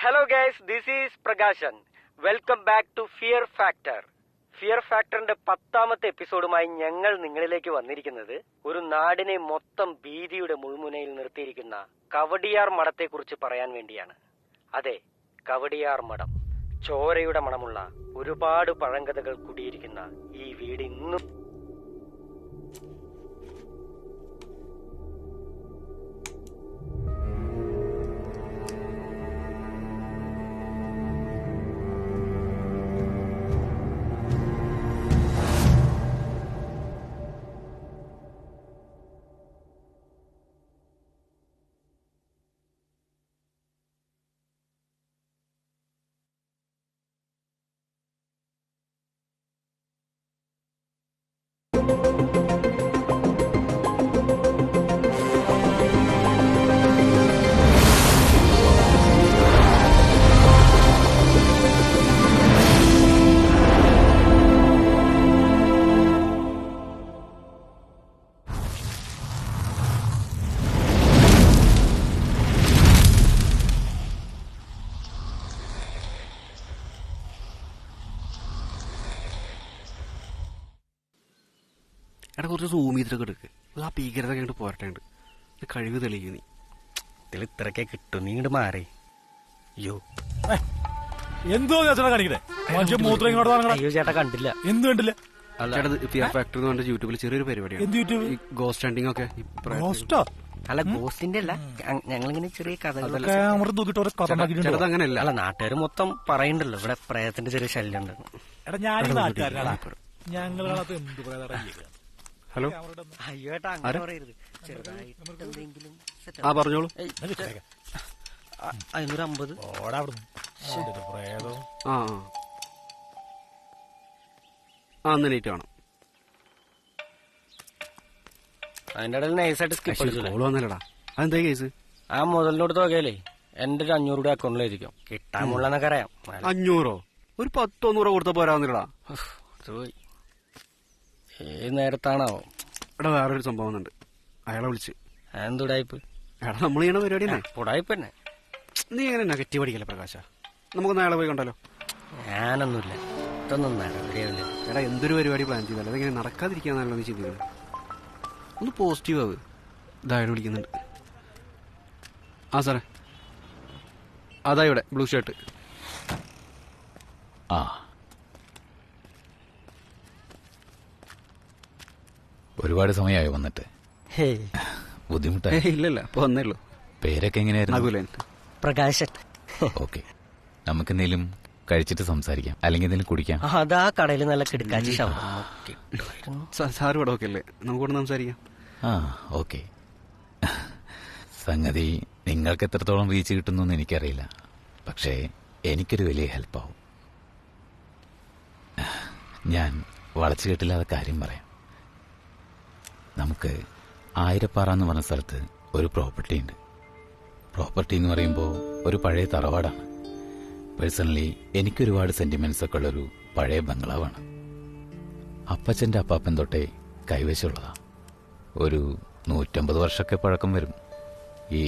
Hello guys, this is Prakashan. Welcome back to Fear Factor. ഫിയർ ഫാക്ടറിന്റെ 10ാമത്തെ എപ്പിസോഡുമായി ഞങ്ങൾ നിങ്ങളിലേക്ക് വന്നിരിക്കുന്നത് ഒരു നാടിനെ മൊത്തം ഭീതിയുടെ മുൾമുനയിൽ നിർത്തിയിരിക്കുന്ന കവടിയാർ മഠത്തെക്കുറിച്ച് പറയാൻ വേണ്ടിയാണ്. അതെ, കവടിയാർ മഠം. ചോരയുടെ മണമുള്ള ഒരുപാട് പഴങ്കഥകൾ കുടിയിരിക്കുന്ന ഈ വീട് ഇന്നും കുറച്ച് സൂം ചെയ്തിട്ടൊക്കെ എടുക്ക്. ആ ഭീകരത കണ്ട് പോരട്ടുണ്ട്. കഴിവ് തെളിയുക നീ. ഇതിൽ ഇത്രയൊക്കെ കിട്ടും. നീ ഇങ്ങോട്ട് മാറി. അയ്യോ എന്തോ കാണിക്കണേ. അയ്യോ ചേട്ടാ, കണ്ടില്ല. എന്ത് കണ്ടില്ല? ഫിയർ ഫാക്ടർ എന്ന് പറഞ്ഞ യൂട്യൂബിൽ ചെറിയൊരു പരിപാടിയാണ്. ഗോസ്റ്റ് ഹണ്ടിങ് ഒക്കെ. അല്ല, ഗോസ്റ്റിന്റെ അല്ല, ഞങ്ങളിങ്ങനെ ചെറിയ കഥകൾ. അങ്ങനെയല്ല. അല്ല, നാട്ടുകാർ മൊത്തം പറയണ്ടല്ലോ ഇവിടെ പ്രേതത്തിന്റെ ചെറിയ ശല്യം ഉണ്ട്. ഹലോ. അയ്യോ ഏട്ടാ, അങ്ങനെ പറയരുത്. ചെറുതായിട്ട് എന്തെങ്കിലും പറഞ്ഞോളൂ. 550. അന്ന് ലേറ്റ് വേണം. അതിന്റെ ഇടയിൽ നൈസായിട്ട് സ്കിപ്പ് വന്നല്ലടാ. അതെന്താ കേസ്? ആ മുതലിനോട് തുകയല്ലേ എന്റെ ഒരു 500 രൂപ അക്കൗണ്ടിലായിരിക്കും. കിട്ടാൻ മുള്ളെന്നൊക്കെ അറിയാം. 500? ഒരു 10-100 കൊടുത്ത പോരാന്നില്ലടാ. ഏത് നേരത്താണാവോ? എടാ, വേറൊരു സംഭവം ഉണ്ട്. അയാളെ വിളിച്ച്. എന്തുടായ്പ്? എടാ, നമ്മൾ ചെയ്യണ പരിപാടി തന്നെ. ഉടായ്പ തന്നെ. നീ എങ്ങനെ നെഗറ്റീവ് അടിക്കല്ലേ പ്രകാശ? നമുക്കൊന്ന് അയാളെ പോയി കണ്ടല്ലോ. ഞാനൊന്നുമില്ല, ഇതൊന്നും നടപടിയാവില്ല. എടാ, എന്തൊരു പരിപാടി പ്ലാൻ ചെയ്തല്ലോ. അതെങ്ങനെ നടക്കാതിരിക്കാന്നല്ലോ നീ ചിന്തിക്കുന്നത്. ഒന്ന് പോസിറ്റീവ് ആവ്. ഇതായാലും വിളിക്കുന്നുണ്ട്. ആ സാറേ, അതാ ഇവിടെ ബ്ലൂ ഷർട്ട്. ഒരുപാട് സമയമായോ വന്നിട്ട്? ബുദ്ധിമുട്ടായി? ഇല്ലല്ല, ഇപ്പൊ വന്നേ ഉള്ളൂ. പേരൊക്കെ എങ്ങനെയായിരുന്നു? അകുലൻ. പ്രകാശൻ. ഓക്കെ, നമുക്ക് എന്തെങ്കിലും കഴിച്ചിട്ട് സംസാരിക്കാം, അല്ലെങ്കിൽ എന്തെങ്കിലും കുടിക്കാം. അതാ കടയിൽ നല്ല കിടക്കാച്ചി. സാറ് ഇവിടെ ഒക്കെ അല്ലേ, നമുക്കിവിടെ സംസാരിക്കാം. ഓക്കെ. സംഗതി നിങ്ങൾക്ക് എത്രത്തോളം റീച്ച് കിട്ടുന്നു എനിക്കറിയില്ല, പക്ഷേ എനിക്കൊരു വലിയ ഹെൽപ്പാവും. ഞാൻ വളച്ചു കെട്ടില്ലാതെ കാര്യം പറയാം. നമുക്ക് ആയിരപ്പാറ എന്ന് പറഞ്ഞ സ്ഥലത്ത് ഒരു പ്രോപ്പർട്ടി ഉണ്ട്. പ്രോപ്പർട്ടി എന്ന് പറയുമ്പോൾ ഒരു പഴയ തറവാടാണ്. പേഴ്സണലി എനിക്കൊരുപാട് സെന്റിമെന്റ്സ് ഒക്കെ ഉള്ളൊരു പഴയ ബംഗ്ലാവാണ്. അപ്പച്ചന്റെ അപ്പാപ്പൻ തൊട്ടേ കൈവശമുള്ളതാ. ഒരു 150 വർഷമൊക്കെ പഴക്കം വരും. ഈ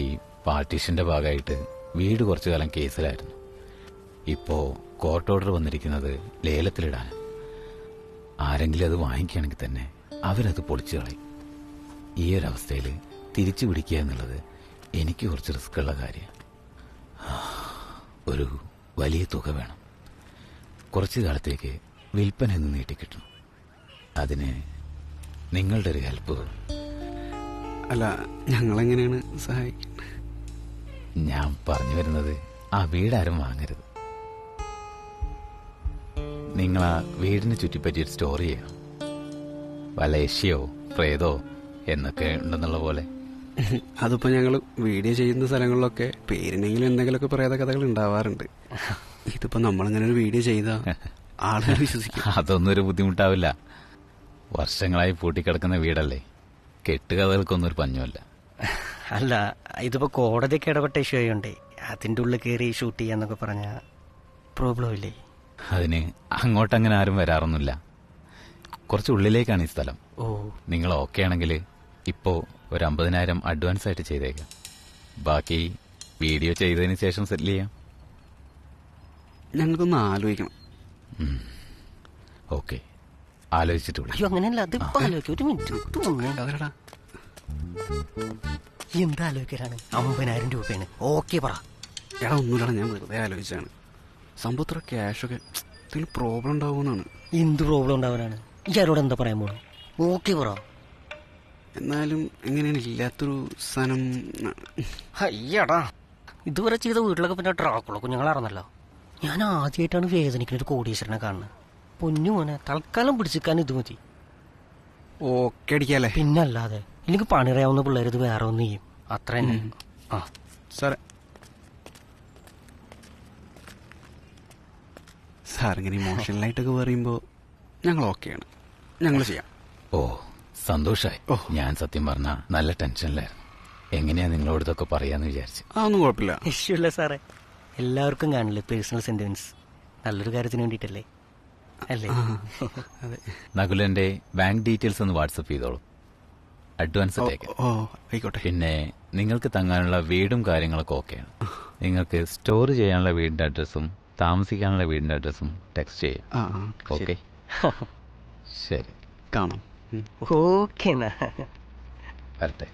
പാർട്ടീഷന്റെ ഭാഗമായിട്ട് വീട് കുറച്ചു കാലം കേസിലായിരുന്നു. ഇപ്പോ കോർട്ട് ഓർഡർ വന്നിരിക്കുന്നത് ലേലത്തിലിടാൻ. ആരെങ്കിലും അത് വാങ്ങിക്കുകയാണെങ്കിൽ തന്നെ അവരത് പൊളിച്ചു കളയും. ഈ ഒരവസ്ഥയിൽ തിരിച്ചു പിടിക്കുക എന്നുള്ളത് എനിക്ക് കുറച്ച് റിസ്ക് ഉള്ള കാര്യമാണ്. ഒരു വലിയ തുക വേണം. കുറച്ചു കാലത്തേക്ക് വിൽപ്പന എന്ന് നീട്ടിക്കിട്ടണം. അതിന് നിങ്ങളുടെ ഒരു ഹെൽപ്പ്. അല്ല, ഞങ്ങളെങ്ങനെയാണ് സഹായിക്കുന്നത്? ഞാൻ പറഞ്ഞു വരുന്നത്, ആ വീടാരും വാങ്ങരുത്. നിങ്ങൾ ആ വീടിനെ ചുറ്റിപ്പറ്റിയൊരു സ്റ്റോറി ചെയ്യണം. വല്ല യക്ഷിയോ പ്രേതോ എന്നൊക്കെ ഉണ്ടെന്നുള്ള പോലെ. അതിപ്പോ ഞങ്ങൾ വീഡിയോ ചെയ്യുന്ന സ്ഥലങ്ങളിലൊക്കെ പേരിനെങ്കിലും എന്തെങ്കിലുമൊക്കെ പ്രേത കഥകൾ ഉണ്ടാവാറുണ്ട്. ഇതിപ്പോ നമ്മളിങ്ങനെ ഒരു വീഡിയോ ചെയ്താ ആളുകൾ വിശ്വസിക്കും. അതൊന്നും ഒരു ബുദ്ധിമുട്ടാവില്ല. വർഷങ്ങളായി പൂട്ടിക്കിടക്കുന്ന വീടല്ലേ, കെട്ടുകഥകൾക്കൊന്നും ഒരു പഞ്ഞുമല്ല. അല്ല, ഇതിപ്പോ കോടതിയൊക്കെ ഇടപെട്ട ഇഷ്യൂ ആയോണ്ടേ അതിന്റെ ഉള്ളിൽ കയറി ഷൂട്ട് ചെയ്യാന്നൊക്കെ പറഞ്ഞ പ്രോബ്ലം ഇല്ലേ? അതിന് അങ്ങോട്ടങ്ങനെ ആരും വരാറൊന്നുമില്ല. കുറച്ച് ഉള്ളിലേക്കാണ് ഈ സ്ഥലം. നിങ്ങൾ ഓക്കെ ആണെങ്കിൽ ഇപ്പോ ഒരു 50,000 അഡ്വാൻസ് ആയിട്ട് ചെയ്തേക്കാം. ബാക്കി വീഡിയോ ചെയ്തതിന് ശേഷം സെറ്റിൽ ചെയ്യാം. ഞങ്ങൾക്കൊന്ന് ആലോചിക്കണം. ഓക്കെ, ആലോചിച്ചിട്ട് വിളി. അയ്യോ അങ്ങനെയല്ല, അതിപ്പോ ആലോചിക്കും. ഒരു മിനിറ്റ്. അതേടാ, എന്താ ആലോചിക്കലാണ്? 50,000 രൂപയാണ്. ഓക്കെ പറ. എടാ ഒന്നുമില്ലടാ, ഞാൻ വെറുതെ ആലോചിച്ചാണ്. സംഭവത്ര ക്യാഷൊക്കെ എന്തെങ്കിലും പ്രോബ്ലം ഉണ്ടാവുമെന്നാണ്. എന്ത് പ്രോബ്ലം ഉണ്ടാവാനാണ്? ഇയാളോട് എന്താ പറയാൻ പോണു? ഓക്കെ പറ. എന്നാലും എങ്ങനെയാണ് ഇല്ലാത്തൊരു സാധനം? അയ്യടാ, ഇതുവരെ ചെയ്ത വീട്ടിലൊക്കെ പിന്നെ ട്രാക്കുള്ള കുഞ്ഞുങ്ങളാണെന്നല്ലോ. ഞാൻ ആദ്യമായിട്ടാണ് വേദനിക്കുന്ന ഒരു കോടീശ്വരനെ കാണുന്നത്. പൊന്നു മോനെ, തൽക്കാലം പിടിച്ചിക്കാൻ ഇത് മതി. ഓക്കെ അടിക്കാല്ലേ? പിന്നല്ലാതെ എനിക്ക് പണിറിയാവുന്ന പിള്ളേർ ഇത് വേറെ ഒന്ന് ചെയ്യും, അത്ര തന്നെ. ആ സാറേ, സാറിങ്ങനെ ഇമോഷണലായിട്ടൊക്കെ പറയുമ്പോൾ ഞങ്ങൾ ഓക്കെയാണ്, ഞങ്ങൾ ചെയ്യാം. ഓ സന്തോഷായി. ഞാൻ സത്യം പറഞ്ഞ നല്ല ടെൻഷനിലായിരുന്നു. എങ്ങനെയാ നിങ്ങളോട് ഇതൊക്കെ പറയാന്ന് വിചാരിച്ചു. അതൊന്നും കുഴപ്പമില്ല. ഇഷ്യൂല്ല സാറേ, എല്ലാവർക്കും കാണില്ലേ പേഴ്സണൽ സെന്റിമെന്റ്സ്. നല്ലൊരു കാര്യത്തിന് വേണ്ടിയിട്ടല്ലേ, അല്ലേ? അതെ. നകുലന്റെ ബാങ്ക് ഡീറ്റെയിൽസ് ഒന്ന് വാട്സപ്പ് ചെയ്തോളൂ. അഡ്വാൻസ് ഇട്ടേക്കാം. ഓ ആയിക്കോട്ടെ. പിന്നെ നിങ്ങൾക്ക് തങ്ങാനുള്ള വീടും കാര്യങ്ങളൊക്കെ ഓക്കെയാണ്. നിങ്ങൾക്ക് സ്റ്റോർ ചെയ്യാനുള്ള വീടിന്റെ അഡ്രസ്സും താമസിക്കാനുള്ള വീടിന്റെ അഡ്രസ്സും ടെക്സ്റ്റ് ചെയ്യാം. ഓക്കെ, ശരി, കാണാം. ഓക്കെ വരട്ടെ.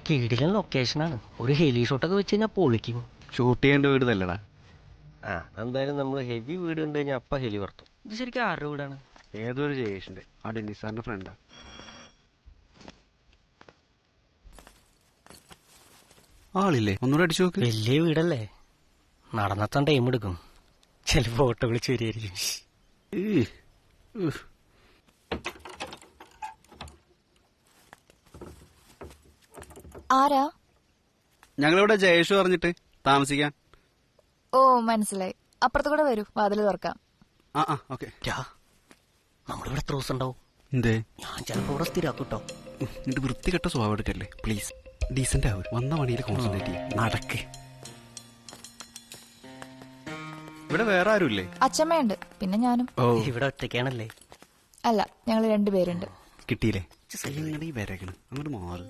കിടിലൻ ലൊക്കേഷനാണ്. ഒരു ഹെലി ഷോട്ടൊക്കെ വെച്ച് കഴിഞ്ഞാൽ പൊളിക്കും. ഷൂട്ട് ചെയ്യേണ്ട വീട് തല്ലടാ. ആ എന്തായാലും നമ്മൾ ഹെവി വീട് കണ്ടു കഴിഞ്ഞാൽ അപ്പം ഹെലി വറുത്തു. ഇത് ശരിക്കും ആരുടെ വീടാണ്? ഏതൊരു ജയേഷിന്റെ, ആ ഡെന്നിസ് സാറിന്റെ ഫ്രണ്ടാ. ആളില്ലേ? ഒന്നുകൂടെ അടിച്ചു നോക്ക്. വലിയ വീടല്ലേ, നടന്നെത്താൻ ടൈം എടുക്കും. ചില ഫോട്ടോ വിളിച്ച് വരികയായിരിക്കും. ആരാ? ഞങ്ങളിവിടെ ജയേഷ് പറഞ്ഞിട്ട് താമസിക്കാൻ. ഓ മനസ്സിലായി. അപ്പുറത്ത് കൂടെ വരൂ, വാതില് തുറക്കാം. ആ ആ ഓക്കെ. നമ്മളിവിടെ എത്ര ദിവസം ഉണ്ടാവും? എന്തേ? ഞാൻ ചിലപ്പോ ഇവിടെ സ്ഥിരാക്കൂട്ടോ. എന്നിട്ട് വൃത്തികെട്ട സ്വഭാവം എടുക്കല്ലേ പ്ലീസ്. ഡീസന്റ് ആവും, വന്ന പണിയിൽ കോൺസെൻട്രേറ്റ് ചെയ്യും. നടക്ക്. ഇവിടെ വേറെ ആരുമില്ലേ? അച്ഛമ്മയുണ്ട്, പിന്നെ ഞാനും. ഓ ഇവിടെ ഒറ്റയ്ക്കാണല്ലേ? അല്ല, ഞങ്ങൾ 2 പേരുണ്ട്. കിട്ടിയില്ലേ? ഇങ്ങോട്ട് ഈ വരകണം, അങ്ങോട്ട് മാറ്.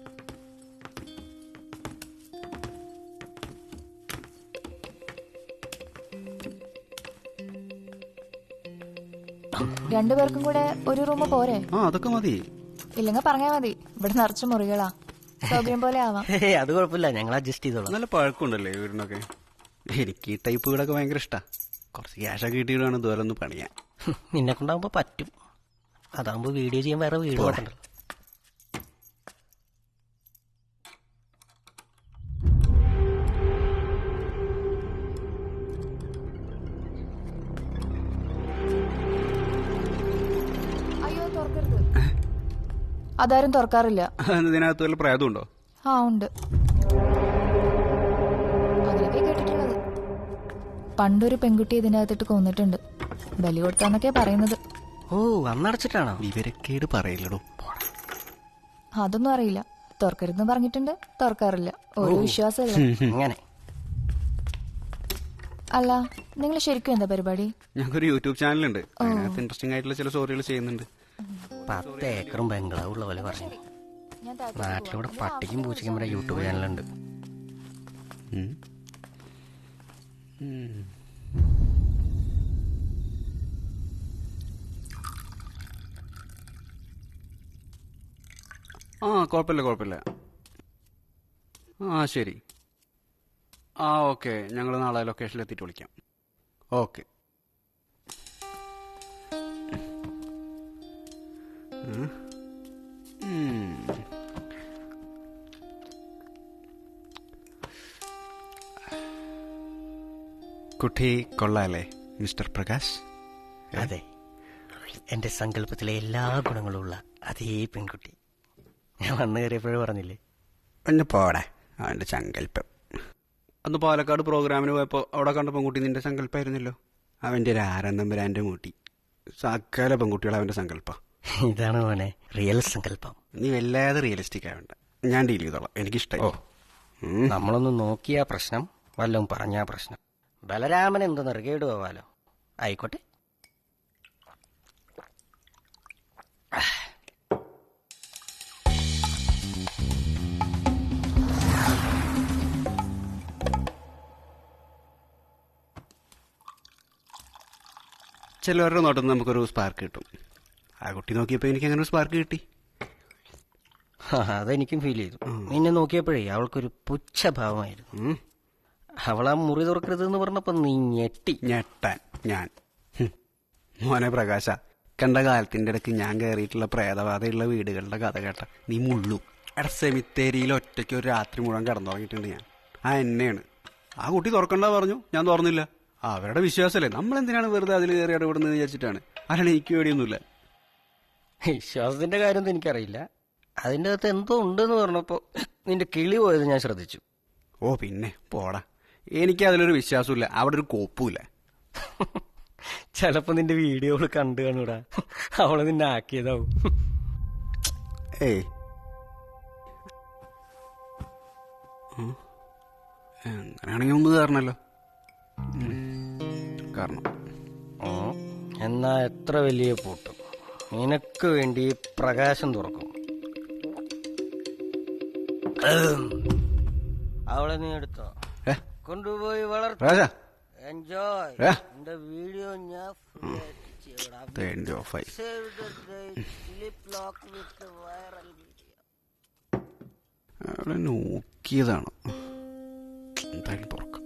രണ്ടുപേർക്കും കൂടെ ഒരു റൂം പോരെ? ആ അതൊക്കെ മതി. ഇല്ലെങ്കിൽ പറഞ്ഞാ മതി, ഇവിടെ നിറച്ച് മുറികളാ. സൗകര്യം പോലെ ആവാം. അത് കുഴപ്പമില്ല, ഞങ്ങൾ അഡ്ജസ്റ്റ് ചെയ്തോളാം. നല്ല പഴക്കമുണ്ടല്ലേ വീടിനൊക്കെ. എനിക്ക് ഈ ടൈപ്പ് വീടൊക്കെ ഭയങ്കര ഇഷ്ടാ. കുറച്ച് ക്യാഷൊക്കെ കിട്ടിയിട്ടാണ് ദൂരം ഒന്ന് പണിയാൻ. നിന്നെ കൊണ്ടാകുമ്പോ പറ്റും. അതാകുമ്പോ വീഡിയോ ചെയ്യാൻ വേറെ വീട് നോക്കണ്ടല്ലോ. അയ്യോ തുറക്കരുത്. അതാരും തുറക്കാറില്ല. ഇതിനകത്ത് വല്ല പ്രേതമുണ്ടോ? ആ ഉണ്ട്, അങ്ങനെയൊക്കെ കേട്ടിട്ടുള്ളത്. പണ്ടൊരു പെൺകുട്ടി ഇതിനകത്തിട്ട് കൊന്നിട്ടുണ്ട്. ബലി കൊടുത്താന്നൊക്കെ പറയുന്നത്. ഓ അന്നടച്ചിട്ടാണോ? വിവരക്കേട് പറയില്ലടോ. അതൊന്നും അറിയില്ല. തുറക്കരുതെന്ന് പറഞ്ഞിട്ടുണ്ട്, തുറക്കാറില്ല. ഒരു വിശ്വാസമല്ല. അങ്ങനെ അല്ല, നിങ്ങൾ ശരിക്കും എന്താ പരിപാടി? ഞങ്ങൾക്കൊരു യൂട്യൂബ് ചാനലുണ്ട്. അതിനകത്ത് ഇൻട്രസ്റ്റിംഗ് ആയിട്ടുള്ള ചില സ്റ്റോറികൾ ചെയ്യുന്നുണ്ട്. 10 ഏക്കറും ബംഗ്ലാവും ഉള്ള പോലെ പറഞ്ഞു. ഞാൻ താഴത്തേക്ക് നാട്ടിലൂടെ പട്ടിക്കും പൂച്ചയ്ക്കും വരെ യൂട്യൂബ് ചാനലുണ്ട്. ഉം. ഉം. ആ കുഴപ്പമില്ല. ആ ശരി. ആ ഓക്കെ, ഞങ്ങൾ നാളെ ലൊക്കേഷനിൽ എത്തിയിട്ട് വിളിക്കാം. ഓക്കെ. കുട്ടി കൊള്ളാല്ലേ മിസ്റ്റർ പ്രകാശ്? അതെ, എന്റെ സങ്കല്പത്തിലെ എല്ലാ ഗുണങ്ങളും ഉള്ള അതേ പെൺകുട്ടി. ഞാൻ വന്നു കയറിയപ്പോഴും പറഞ്ഞില്ലേ. ഒന്ന് പോടെ അവൻ്റെ സങ്കല്പം. അന്ന് പാലക്കാട് പ്രോഗ്രാമിന് പോയപ്പോൾ അവിടെ കണ്ട പെൺകുട്ടി നിന്റെ സങ്കല്പമായിരുന്നല്ലോ. അവൻ്റെ ഒരു ആരന്തമ്പരാൻ്റെ മൂട്ടി. സകല പെൺകുട്ടികൾ അവൻ്റെ സങ്കല്പം. ഇതാണ് മോനെ റിയൽ സങ്കല്പം. നീ വല്ലാതെ റിയലിസ്റ്റിക് ആവണ്ട, ഞാൻ ഡീൽ ചെയ്തോളാം. എനിക്കിഷ്ടമായി. നമ്മളൊന്ന് നോക്കിയാ പ്രശ്നം, വല്ലതും പറഞ്ഞാ പ്രശ്നം. ബലരാമൻ എന്ത് നെറുകേട് പോവാലോ. ആയിക്കോട്ടെ. ചിലവരുടെ നോട്ടിൽ നിന്ന് നമുക്കൊരു സ്പാർക്ക് കിട്ടും. ആ കുട്ടി നോക്കിയപ്പോൾ എനിക്ക് അങ്ങനെ ഒരു സ്പാർക്ക് കിട്ടി. അതെനിക്കും ഫീൽ ചെയ്തു. നിന്നെ നോക്കിയപ്പോഴേ അവൾക്കൊരു പുച്ഛഭാവമായിരുന്നു. അവളാ മുറി തുറക്കരുതെന്ന് പറഞ്ഞപ്പോ നീ ഞെട്ടാൻ ഞാൻ. മോനെ പ്രകാശ, കണ്ട കാലത്തിന്റെ ഇടയ്ക്ക് ഞാൻ കയറിയിട്ടുള്ള പ്രേതബാധയുള്ള വീടുകളുടെ കഥ കേട്ട നീ മുള്ളു. എടാ, സെമിത്തേരിയിൽ ഒറ്റയ്ക്ക് ഒരു രാത്രി മുഴുവൻ കിടന്നുറങ്ങിയിട്ടുണ്ട് ഞാൻ. ആ എന്നെയാണ്. ആ കുട്ടി തുറക്കണ്ട പറഞ്ഞു, ഞാൻ തുറന്നില്ല. അവരുടെ വിശ്വാസമല്ലേ, നമ്മളെന്തിനാണ് വെറുതെ അതിൽ കയറി ഇടപെടുന്നത് വിചാരിച്ചിട്ടാണ്. അല്ലാണ്ട് എനിക്ക് പേടിയൊന്നുമില്ല. വിശ്വാസത്തിന്റെ കാര്യമൊന്നും എനിക്കറിയില്ല. അതിൻ്റെ അകത്ത് എന്തോ ഉണ്ടെന്ന് പറഞ്ഞപ്പോ നിന്റെ കിളി പോയത് ഞാൻ ശ്രദ്ധിച്ചു. ഓ പിന്നെ പോടാ, എനിക്ക് അതിലൊരു വിശ്വാസമില്ല. അവിടെ ഒരു കോപ്പുമില്ല. ചിലപ്പോ നിന്റെ വീഡിയോകൾ കണ്ടു കാണൂടാ, അവള് നിന്നെ ആക്കിയതാവും. ഏയ് അങ്ങനെയാണെങ്കിൽ ഒന്ന് കയറണല്ലോ. കാരണം എന്നാ എത്ര വലിയ പൂട്ടും നിനക്ക് വേണ്ടി പ്രകാശം തുറക്കും. അവളെ നീ എടുത്തോ, കൊണ്ടുപോയി വളർത്ത. എൻജോയ്. എന്റെ വീഡിയോ ഞാൻ അവിടെ നോക്കിയതാണ്. എന്തായാലും തുറക്കാം.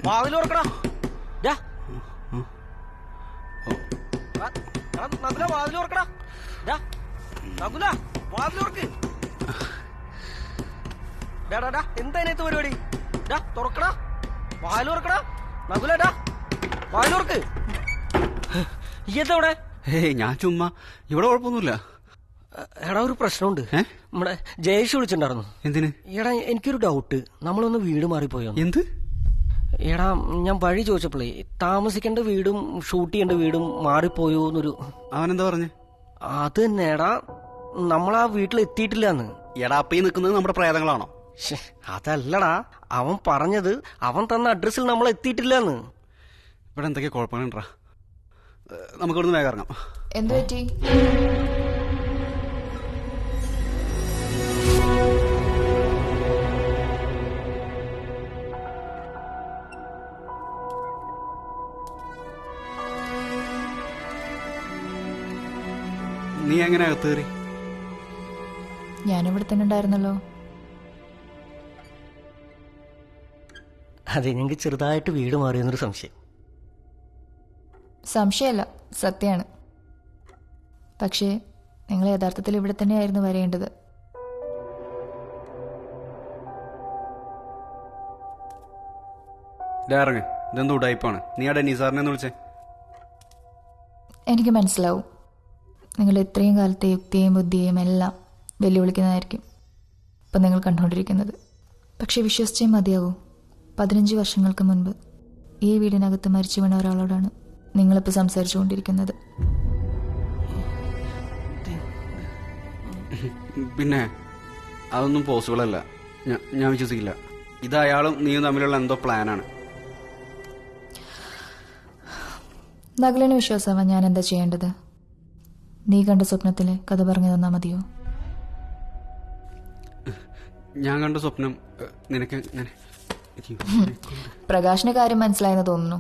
വാതിൽ തുറക്കടാ. വാതിൽ തുറക്കടാ. വാതിൽ തുറക്ക്. എന്താ അതിനകത്ത് പരിപാടി? തുറക്കടാ, വാതിൽ തുറക്കടാ. നകുലേട്ടാ, വാതിൽ തുറക്ക്. ഇതെവിടെ? ഞാൻ ചുമ്മാ, ഇവിടെ കുഴപ്പമൊന്നുമില്ല. എടാ, ഒരു പ്രശ്നമുണ്ട്. നമ്മുടെ ജയേഷ് വിളിച്ചിട്ടുണ്ടായിരുന്നു. എന്തിന്? എടാ, എനിക്കൊരു ഡൗട്ട്. നമ്മളൊന്ന് വീട് മാറിപ്പോയോ? എന്ത്? എടാ, ഞാൻ വഴി ചോദിച്ചപ്പോളേ താമസിക്കേണ്ട വീടും ഷൂട്ട് ചെയ്യേണ്ട വീടും മാറിപ്പോയോ എന്നൊരു. അവനെന്താ പറഞ്ഞേ? അത് തന്നെ എടാ, നമ്മളാ വീട്ടിലെത്തിയിട്ടില്ലാന്ന്. എടാ, അപ്പ ഈ നിൽക്കുന്നത് നമ്മുടെ പ്രേതങ്ങളാണോ? അതല്ലടാ, അവൻ പറഞ്ഞത് അവൻ തന്ന അഡ്രസ്സിൽ നമ്മൾ എത്തിയിട്ടില്ലാന്ന്. ഇവിടെ എന്തൊക്കെയാ കുഴപ്പങ്ങളുണ്ടാ? നമുക്കിവിടുന്ന് വേഗം ഇറങ്ങാം. എന്തു പറ്റി? നീ എങ്ങനെ അകത്ത് കയറി? ഞാനിവിടെ തന്നെ ഉണ്ടായിരുന്നല്ലോ. അതെ, ഞങ്ങൾക്ക് ചെറുതായിട്ട് വീട് മാറിയെന്നൊരു സംശയം. സംശയമല്ല, സത്യമാണ്. പക്ഷേ നിങ്ങൾ യഥാർത്ഥത്തിൽ ഇവിടെ തന്നെയായിരുന്നു വരേണ്ടത്. ഇറങ്ങ്. ഇതെന്തോ ഉടായിപ്പാണ്. നീ ആ ഡെന്നി സാറിനെ ഒന്ന് വിളിച്ചേ. എനിക്ക് മനസ്സിലാവും, നിങ്ങൾ ഇത്രയും കാലത്തെ യുക്തിയെയും ബുദ്ധിയെയും എല്ലാം വെല്ലുവിളിക്കുന്നതായിരിക്കും ഇപ്പം നിങ്ങൾ കണ്ടുകൊണ്ടിരിക്കുന്നത്. പക്ഷെ വിശ്വസിച്ചേ മതിയാവൂ, 15 വർഷങ്ങൾക്ക് മുൻപ് ഈ വീടിനകത്ത് മരിച്ചു വീണ ഒരാളോടാണ് നിങ്ങളിപ്പോൾ സംസാരിച്ചു കൊണ്ടിരിക്കുന്നത്. പിന്നെ അതൊന്നും പോസിബിൾ അല്ല. ഞാൻ വിശ്വസിക്കില്ല. ഇത് അയാളും നീയും തമ്മിലുള്ള എന്തോ പ്ലാനാണ്. നകുലിന് വിശ്വാസമാവാൻ ഞാൻ എന്താ ചെയ്യേണ്ടത്? നീ കണ്ട സ്വപ്നത്തിലെ കഥ പറഞ്ഞു തന്നാ മതിയോ? ഞാൻ കണ്ട സ്വപ്നം നിനക്ക് പ്രകാശിന് കാര്യം മനസ്സിലായെന്ന് തോന്നുന്നു.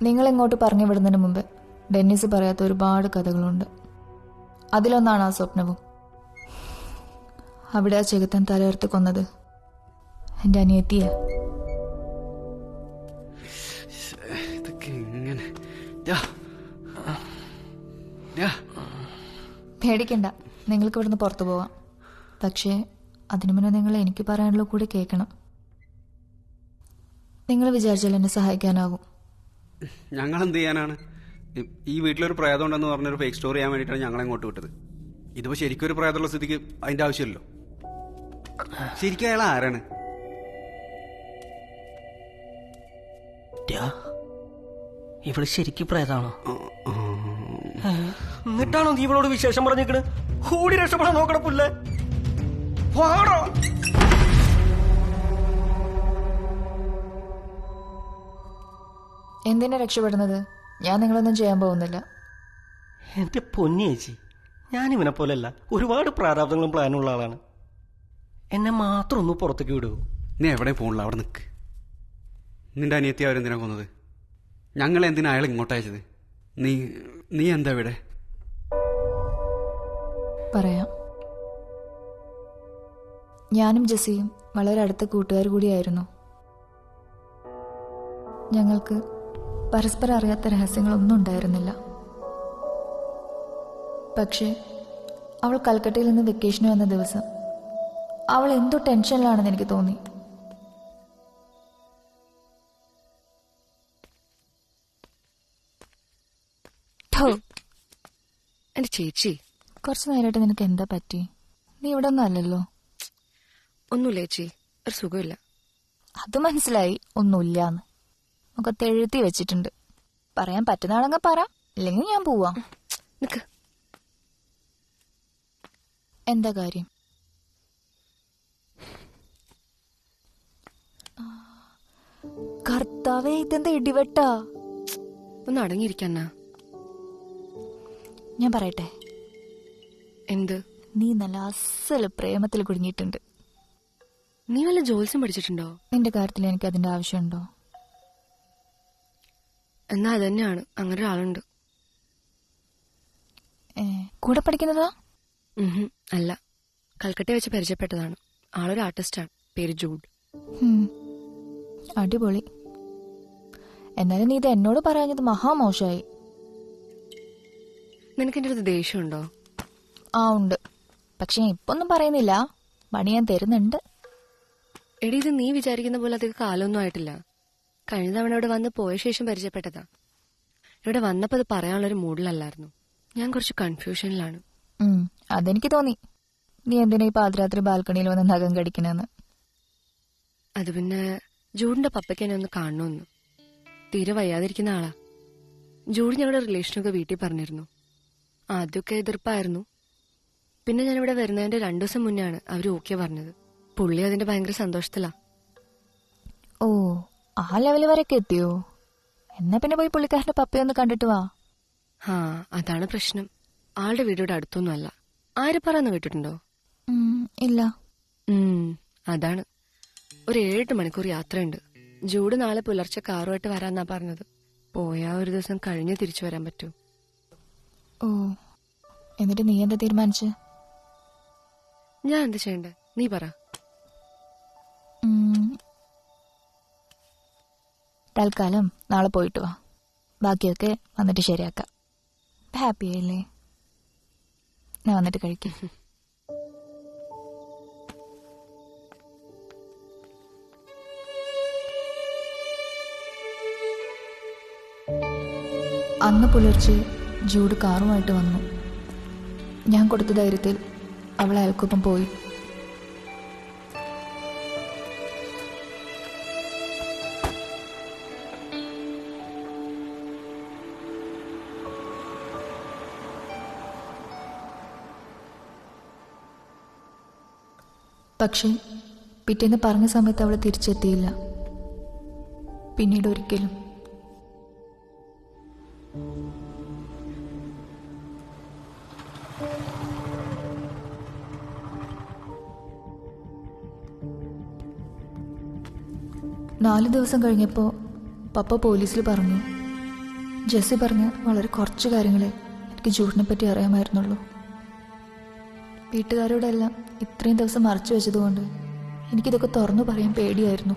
നിങ്ങൾ ഇങ്ങോട്ട് പറഞ്ഞു വിടുന്നതിന് മുമ്പ് ഡെന്നിസ് പറയാത്ത ഒരുപാട് കഥകളുണ്ട്. അതിലൊന്നാണ് ആ സ്വപ്നവും. അവിടെ ആ ചെകുത്താൻ തലയർത്ത് കൊന്നത് എൻ്റെ അനിയത്തിയെ. പേടിക്കണ്ട, നിങ്ങൾക്ക് ഇവിടുന്ന് പുറത്തു പോവാം. പക്ഷേ അതിനു മുന്നേ നിങ്ങൾ എനിക്ക് പറയാനുള്ള കൂടി കേൾക്കണം. നിങ്ങൾ വിചാരിച്ചാൽ എന്നെ സഹായിക്കാനാവും. ഞങ്ങൾ എന്ത് ചെയ്യാനാണ്? ഈ വീട്ടിലൊരു പ്രേതം ഉണ്ടെന്ന് പറഞ്ഞൊരു ഫേക്ക് സ്റ്റോറി ചെയ്യാൻ വേണ്ടിയിട്ടാണ് ഞങ്ങളെ ഇങ്ങോട്ട് വിട്ടത്. ഇതിപ്പോൾ ശരിക്കും ഒരു പ്രേതമുള്ള സ്ഥിതിക്ക് അതിൻ്റെ ആവശ്യമില്ലല്ലോ. ശരിക്കും അയാൾ ആരാണ്? ഇവള് ശരിക്കും പ്രേതാണോ? എന്നിട്ടാണോ നീ ഇവളോട് വിശേഷം പറഞ്ഞേക്കണ്? ഓടി രക്ഷപ്പെടാൻ നോക്കണ പുല്ലേ. എന്തിനാ രക്ഷപ്പെടുന്നത്? ഞാൻ നിങ്ങളൊന്നും ചെയ്യാൻ പോകുന്നില്ല. എന്റെ പൊന്നി ചേച്ചി, ഞാൻ ഇവനെ പോലെയല്ല. ഒരുപാട് പ്രാരാബ്ദങ്ങളും പ്ലാനുള്ള ആളാണ്. എന്നെ മാത്രം ഒന്ന് പുറത്തേക്ക് വിടുവോ? നീ എവിടെ പോകണില്ല, അവിടെ നിൽക്ക്. നിന്റെ അനിയത്തി അവരെന്തിനാ കൊന്നത്? ഞങ്ങൾ എന്തിനാ അയാൾ ഇങ്ങോട്ട് അയച്ചത്? നീ എന്താ ഇവിടെ? പറയാം. ഞാനും ജെസ്സിയും വളരെ അടുത്ത കൂട്ടുകാർ കൂടിയായിരുന്നു. ഞങ്ങൾക്ക് പരസ്പരം അറിയാത്ത രഹസ്യങ്ങളൊന്നും ഉണ്ടായിരുന്നില്ല. പക്ഷേ അവൾ കൽക്കട്ടയിൽ നിന്ന് വെക്കേഷന് വന്ന ദിവസം അവൾ എന്തോ ടെൻഷനിലാണെന്ന് എനിക്ക് തോന്നി. എന്റെ ചേച്ചി, കുറച്ചു നേരമായിട്ട് നിനക്ക് എന്താ പറ്റി? നീ ഇവിടെ ഒന്നും അല്ലല്ലോ. ഒന്നുമില്ല ചേച്ചി, ഒരു സുഖമില്ല. അത് മനസ്സിലായി, ഒന്നുമില്ലാന്ന്. മുഖത്ത് എഴുതി വെച്ചിട്ടുണ്ട്. പറയാൻ പറ്റുന്നതാണെങ്കിൽ പറ, ഇല്ലെങ്കിൽ ഞാൻ പോവാം. നിക്ക്. എന്താ കാര്യം? കർത്താവേ, ഇതെന്താ ഇടിവെട്ടാ? ഒന്ന് അടങ്ങിയിരിക്കാന്നാ. ഞാൻ പറയട്ടെ? എന്ത്? നീ നല്ല അസല് പ്രേമത്തിൽ കുടുങ്ങിയിട്ടുണ്ട്. നീ വല്ല ജോത്സ്യം പഠിച്ചിട്ടുണ്ടോ? നിന്റെ കാര്യത്തിൽ എനിക്ക് അതിന്റെ ആവശ്യമുണ്ടോ? എന്നാ അത് തന്നെയാണ്. അങ്ങനെ ഒരാളുണ്ട്. കൂടെ പഠിക്കുന്നതാ? അല്ല, കൽക്കട്ടയെ വെച്ച് പരിചയപ്പെട്ടതാണ്. ആളൊരു ആർട്ടിസ്റ്റാണ്. പേര് ജൂഡ്. അടിപൊളി. എന്നാലും നീ ഇത് എന്നോട് പറഞ്ഞത് മഹാമോശമായി. നിനക്ക് എൻ്റെ അടുത്ത് ദേഷ്യമുണ്ടോ? ആ, ഉണ്ട്. പക്ഷെ ഇപ്പൊന്നും പറയുന്നില്ല. പണി ഞാൻ തരുന്നുണ്ട്. എടി, ഇത് നീ വിചാരിക്കുന്ന പോലെ അധികം കാലമൊന്നും ആയിട്ടില്ല. കഴിഞ്ഞ തവണ ഇവിടെ വന്ന് പോയ ശേഷം പരിചയപ്പെട്ടതാ. ഇവിടെ വന്നപ്പോൾ അത് പറയാനുള്ളൊരു മൂഡിലല്ലായിരുന്നു. ഞാൻ കുറച്ച് കൺഫ്യൂഷനിലാണ്. അതെനിക്ക് തോന്നി. നീ എന്തിനാ ഈ പാതിരാത്രി ബാൽക്കണിയിൽ വന്ന് നഖം കടിക്കണെന്ന്. അത് പിന്നെ ജൂഡിന്റെ പപ്പയ്ക്ക് എന്നെ ഒന്ന് കാണണമെന്ന്. തീരെ വയ്യാതിരിക്കുന്ന ആളാ. ജൂഡ് ഞങ്ങളുടെ റിലേഷനൊക്കെ വീട്ടിൽ പറഞ്ഞിരുന്നു. ആദ്യമൊക്കെ എതിർപ്പായിരുന്നു. പിന്നെ ഞാനിവിടെ വരുന്നതിന്റെ 2 ദിവസം മുന്നെയാണ് അവർ ഓക്കെ പറഞ്ഞത്. പുള്ളി അതിന്റെ ഭയങ്കര സന്തോഷത്തിലാ. ഓ, ആ ലെവൽ വരെയൊക്കെ എത്തിയോ? എന്നാ പിന്നെ പോയി പുള്ളിക്കാരന്റെ പപ്പയൊന്ന് കണ്ടിട്ട് വാ. അതാണ് പ്രശ്നം. ആളുടെ വീട് ഇവിടെ അടുത്തൊന്നും അല്ല. ആര്യപ്പാറന്ന് കേട്ടിട്ടുണ്ടോ? ഇല്ല. അതാണ്. ഒരു 7 മണിക്കൂർ യാത്രയുണ്ട്. ജൂഡ് നാളെ പുലർച്ചെ കാറുമായിട്ട് വരാന്നാ പറഞ്ഞത്. പോയാ ഒരു ദിവസം കഴിഞ്ഞ് തിരിച്ചു വരാൻ പറ്റൂ. ഓ, എന്നിട്ട് നീ എന്താ തീരുമാനിച്ച? ഞാൻ എന്താ ചെയ്യണ്ടേ? നീ പറ. തൽക്കാലം നാളെ പോയിട്ട് വാ. ബാക്കിയൊക്കെ വന്നിട്ട് ശരിയാക്കാം. ഹാപ്പി ആയില്ലേ? ഞാൻ വന്നിട്ട് കഴിക്കാം. അന്ന് പുലർച്ചെ ജൂഡ് കാറുമായിട്ട് വന്നു. ഞാൻ കൊടുത്ത ധൈര്യത്തിൽ അവൾ അയാൾക്കൊപ്പം പോയി. പക്ഷെ പിറ്റേന്ന് പറഞ്ഞ സമയത്ത് അവൾ തിരിച്ചെത്തിയില്ല. പിന്നീട് ഒരിക്കലും. നാല് ദിവസം കഴിഞ്ഞപ്പോൾ പപ്പ പോലീസിൽ പറഞ്ഞു. ജെസ്സി പറഞ്ഞ വളരെ കുറച്ച് കാര്യങ്ങളെ എനിക്ക് ജൂഡിനെ പറ്റി അറിയാമായിരുന്നുള്ളൂ. വീട്ടുകാരോടെല്ലാം ഇത്രയും ദിവസം മറച്ചു വെച്ചതുകൊണ്ട് എനിക്കിതൊക്കെ തുറന്നു പറയാൻ പേടിയായിരുന്നു.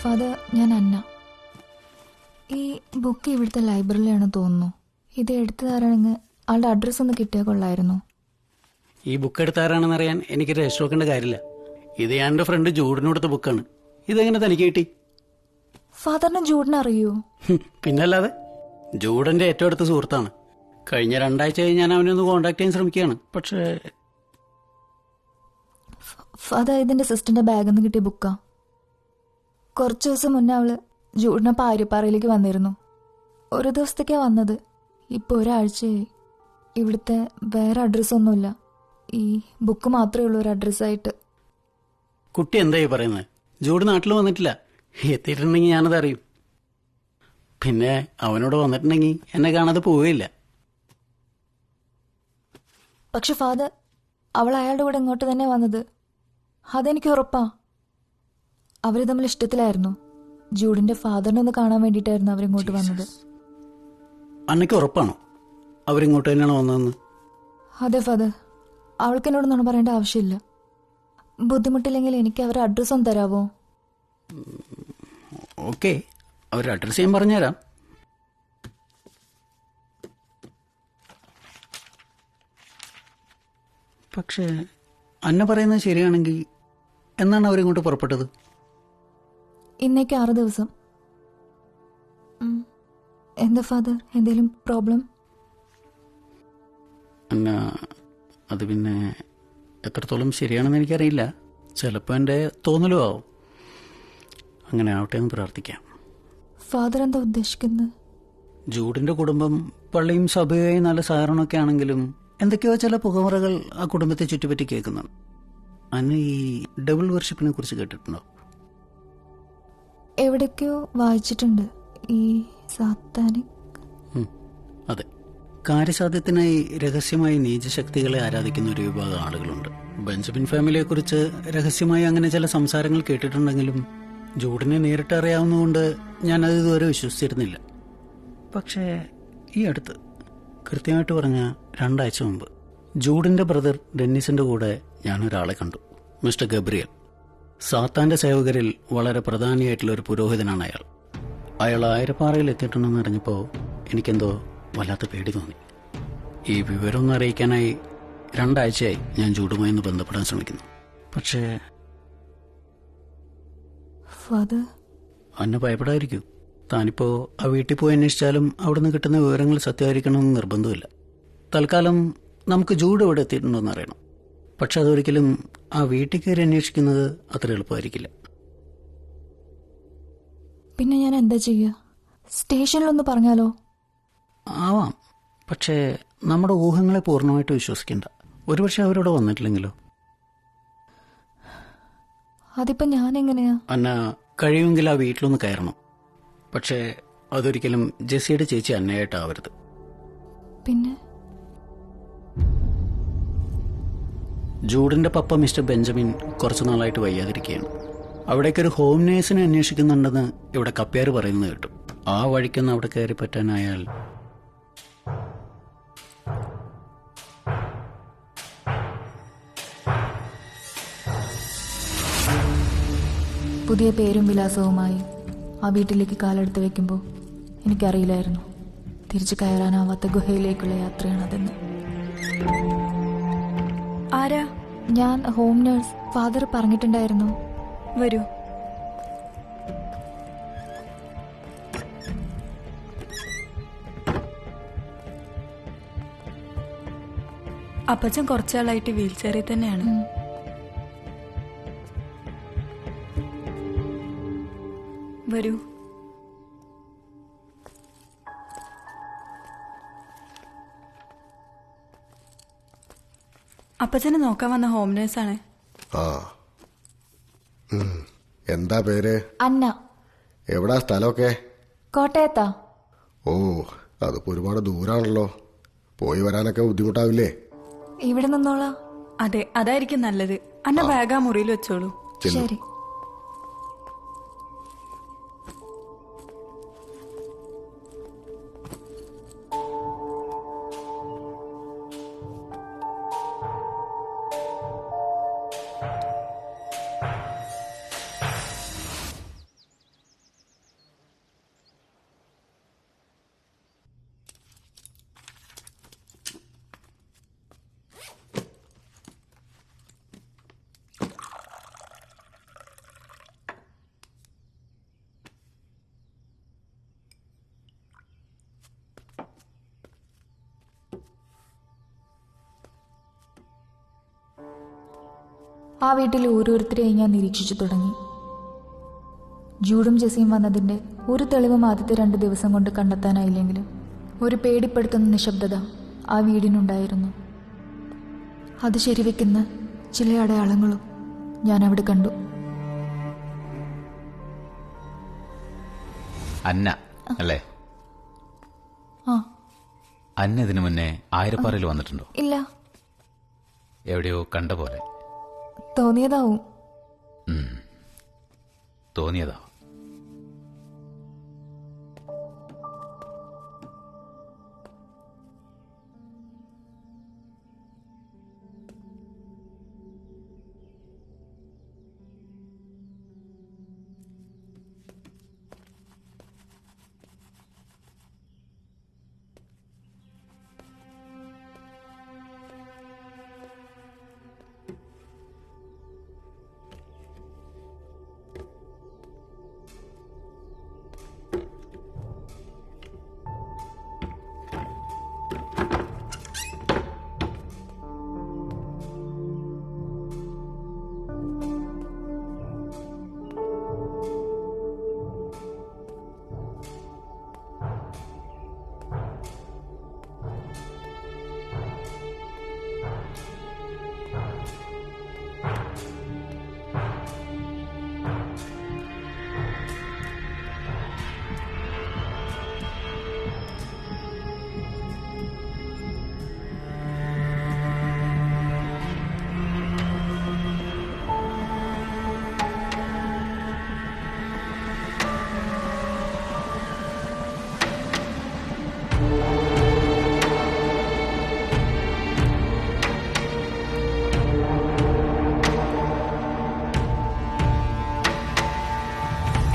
ഫാദർ, ഞാൻ അന്ന. ഈ ബുക്ക് ഇവിടുത്തെ ലൈബ്രറിയിലാണ് തോന്നുന്നു. ഇത് എടുത്തു തരാണെങ്കിൽ ആളുടെ അഡ്രസ്സ് ഒന്ന് കിട്ടിയാൽ കൊള്ളായിരുന്നു. ഈ ബുക്ക് എടുത്താരാണെന്നറിയാൻ എനിക്ക് രജിസ്റ്റർ വെക്കേണ്ട കാര്യമില്ല. ഇത് ഞാൻ എൻ്റെ ഫ്രണ്ട് ജൂഡിനോടുത്ത ബുക്കാണ്. ഇതെങ്ങനെ തനിക്ക് കിട്ടി? ഫാദറിന് ജൂഡിനെ അറിയൂ? പിന്നല്ലാതെ, ജൂഡന്റെ ഏറ്റവും അടുത്ത സുഹൃത്താണ്. കഴിഞ്ഞ 2 ആഴ്ചയായി ഞാൻ അവനെ ഒന്ന് കോണ്ടാക്ട് ചെയ്യാൻ ശ്രമിക്കുകയാണ്. പക്ഷേ ഫാദർ, ഇതിന്റെ സിസ്റ്ററിന്റെ ബാഗിൽ നിന്ന് കിട്ടിയ ബുക്കാ. കുറച്ചു ദിവസം മുന്നേ അവള് ജൂഡിനൊപ്പം ആര്യപ്പാറയിലേക്ക് വന്നിരുന്നു. ഒരു ദിവസത്തേക്കാ വന്നത്. ഇപ്പൊ ഒരാഴ്ചയായി. ഇവിടുത്തെ വേറെ അഡ്രസ്സൊന്നുമില്ല. ഈ ബുക്ക് മാത്രമേ ഉള്ളൂ ഒരു അഡ്രസ്സായിട്ട്. കുട്ടി എന്തായി പറയുന്നത്? ജൂഡ് നാട്ടിൽ വന്നിട്ടില്ല. എത്തിയിട്ടുണ്ടെങ്കിൽ ഞാനത് അറിയും. പിന്നെ അവനോട് വന്നിട്ടുണ്ടെങ്കിൽ എന്നെ കാണാതെ പോവുകയില്ല. പക്ഷെ ഫാദർ, അവൾ അയാളുടെ കൂടെ ഇങ്ങോട്ട് തന്നെ വന്നത്. അതെനിക്ക് ഉറപ്പാ. അവര് തമ്മിൽ ഇഷ്ടത്തിലായിരുന്നു. ജൂഡിന്റെ ഫാദറിനെ ഒന്ന് കാണാൻ വേണ്ടിയിട്ടായിരുന്നു അവരിങ്ങോട്ട് വന്നത്. അന്നയ്ക്ക് ഉറപ്പാണോ അവരിങ്ങോട്ട് തന്നെയാണ് വന്നതെന്ന്? അതെ ഫാദർ. അവൾക്ക് എന്നോടൊന്നും പറയേണ്ട ആവശ്യമില്ല. ബുദ്ധിമുട്ടില്ലെങ്കിൽ എനിക്ക് അവരുടെ അഡ്രസ്സ് ഒന്ന് തരാവോ? ഓക്കെ, അവരുടെ അഡ്രസ്സ് ഞാൻ പറഞ്ഞുതരാം. പക്ഷേ അന്ന പറയുന്നത് ശരിയാണെങ്കിൽ എന്നാണ് അവരിങ്ങോട്ട് പുറപ്പെട്ടത്? ഇന്നേക്ക് 6 ദിവസം. എന്താ ഫാദർ, എന്തെങ്കിലും പ്രോബ്ലം? അന്ന, അത് പിന്നെ എത്രത്തോളം ശരിയാണെന്ന് എനിക്കറിയില്ല. ചിലപ്പോൾ എൻ്റെ തോന്നലും ആവും. അങ്ങനെ ആവട്ടെ എന്ന് പ്രാർത്ഥിക്കാം. ഫാദർ എന്താ ഉദ്ദേശിക്കുന്നത്? ജൂഡിന്റെ കുടുംബം പള്ളിയും സഭയായി നല്ല സഹകരണമൊക്കെ ആണെങ്കിലും എന്തൊക്കെയോ ചില പുകമറകൾ ആ കുടുംബത്തെ ചുറ്റിപ്പറ്റി കേൾക്കുന്നുണ്ട്. അന്ന് ഈ ഡബിൾ വർഷിപ്പിനെ കുറിച്ച് കേട്ടിട്ടുണ്ടോ? എവിടേക്കോ വായിച്ചിട്ടുണ്ട്. ഈ സാത്താനിക്. അതെ, കാര്യസാധ്യത്തിനായി രഹസ്യമായി നീചശക്തികളെ ആരാധിക്കുന്ന ഒരു വിഭാഗം ആളുകളുണ്ട്. ബെഞ്ചമിൻ ഫാമിലിയെ കുറിച്ച് രഹസ്യമായി അങ്ങനെ ചില സംസാരങ്ങൾ കേട്ടിട്ടുണ്ടെങ്കിലും ജൂഡിനെ നേരിട്ട് അറിയാവുന്നതുകൊണ്ട് ഞാനത് ഇതുവരെ വിശ്വസിച്ചിരുന്നില്ല. പക്ഷേ ഈ അടുത്ത്, കൃത്യമായിട്ട് പറഞ്ഞ 2 ആഴ്ച മുമ്പ്, ജൂഡിന്റെ ബ്രദർ ഡെന്നിസിന്റെ കൂടെ ഞാനൊരാളെ കണ്ടു. Mister Gabriel. സാത്താന്റെ സേവകരിൽ വളരെ പ്രധാനിയായിട്ടുള്ള ഒരു പുരോഹിതനാണ് അയാൾ. അയാൾ ആയിരപ്പാറയിൽ എത്തിയിട്ടുണ്ടെന്ന് അറിഞ്ഞപ്പോൾ എനിക്കെന്തോ വല്ലാത്ത പേടി തോന്നി. ഈ വിവരമൊന്നും അറിയിക്കാനായി 2 ആഴ്ചയായി ഞാൻ ജൂഡുമായി ഒന്ന് ബന്ധപ്പെടാൻ ശ്രമിക്കുന്നു. പക്ഷേ ഫാദർ, അന്ന ഭയപ്പെടാതിരിക്കൂ. താനിപ്പോ ആ വീട്ടിൽ പോയി അന്വേഷിച്ചാലും അവിടുന്ന് കിട്ടുന്ന വിവരങ്ങൾ സത്യമായിരിക്കണമെന്ന് നിർബന്ധമില്ല. തൽക്കാലം നമുക്ക് ജൂഡ് എവിടെ എത്തിയിട്ടുണ്ടോന്ന് അറിയണം. പക്ഷെ അതൊരിക്കലും ആ വീട്ടിൽ കയറി അന്വേഷിക്കുന്നത് അത്ര എളുപ്പമായിരിക്കില്ല. പിന്നെ ഞാൻ എന്താ ചെയ്യുക? സ്റ്റേഷനിലൊന്ന് പറഞ്ഞാലോ? ആവാം, പക്ഷേ നമ്മുടെ ഊഹങ്ങളെ പൂർണ്ണമായിട്ട് വിശ്വസിക്കണ്ട. ഒരുപക്ഷെ അവരോട് വന്നിട്ടില്ലെങ്കിലോ? അതിപ്പോ ഞാൻ എങ്ങനെയാ? അന്ന കഴിയുമെങ്കിൽ ആ വീട്ടിലൊന്ന് കയറണം. പക്ഷേ അതൊരിക്കലും ജെസ്സിയുടെ ചേച്ചി അന്നയായിട്ടാവരുത്. പിന്നെ ജൂഡിന്റെ പപ്പ മിസ്റ്റർ ബെഞ്ചമിൻ കുറച്ചു നാളായിട്ട് വയ്യാതിരിക്കുകയാണ്. അവിടേക്കൊരു ഹോം നേഴ്സിനെ അന്വേഷിക്കുന്നുണ്ടെന്ന് ഇവിടെ കപ്പ്യാർ പറയുന്നത് കേട്ടു. ആ വഴിക്കൊന്ന് അവിടെ കയറി പറ്റാനായാൽ. പുതിയ പേരും വിലാസവുമായി ആ വീട്ടിലേക്ക് കാലെടുത്ത് വെക്കുമ്പോൾ എനിക്കറിയില്ലായിരുന്നു തിരിച്ചു കയറാനാവാത്ത ഗുഹയിലേക്കുള്ള യാത്രയാണതെന്ന്. ആരാ? ഞാൻ ഹോം നേഴ്സ്. ഫാദർ പറഞ്ഞിട്ടുണ്ടായിരുന്നു. വരൂ. അപ്പച്ചൻ കുറച്ചാളായിട്ട് വീൽ ചെയറിൽ തന്നെയാണ്. വരൂ. അപ്പച്ചനെ നോക്കാൻ വന്ന ഹോം നേഴ്സാണ്. ആ, എന്താ പേര്? അന്ന. എവിടാ സ്ഥലമൊക്കെ? കോട്ടയത്താ. ഓ, അതിപ്പോ ഒരുപാട് ദൂരാണല്ലോ. പോയി വരാനൊക്കെ ബുദ്ധിമുട്ടാവില്ലേ? ഇവിടെ നിന്നോളാം. അതെ, അതായിരിക്കും നല്ലത്. അന്ന ബാഗ് ആ മുറിയിൽ വെച്ചോളൂ. ശരി. ആ വീട്ടിൽ ഓരോരുത്തരെയും ഞാൻ നിരീക്ഷിച്ചു തുടങ്ങി. ജൂഡും ജെസിയും വന്നതിൻ്റെ ഒരു തെളിവും ആദ്യത്തെ 2 ദിവസം കൊണ്ട് കണ്ടെത്താനായില്ലെങ്കിലും ഒരു പേടിപ്പെടുത്തുന്ന നിശബ്ദത ആ വീടിനുണ്ടായിരുന്നു. അത് ശരിവെക്കുന്ന ചില അടയാളങ്ങളും ഞാൻ അവിടെ കണ്ടു. അന്ന അല്ലേ? ആ. അന്ന ഇതിനു മുന്നേ ആയിരപ്പാറയിൽ വന്നിട്ടുണ്ടോ? ഇല്ല. എവിടെയോ കണ്ട പോലെ തോന്നിയതാവും. തോന്നിയതാവും.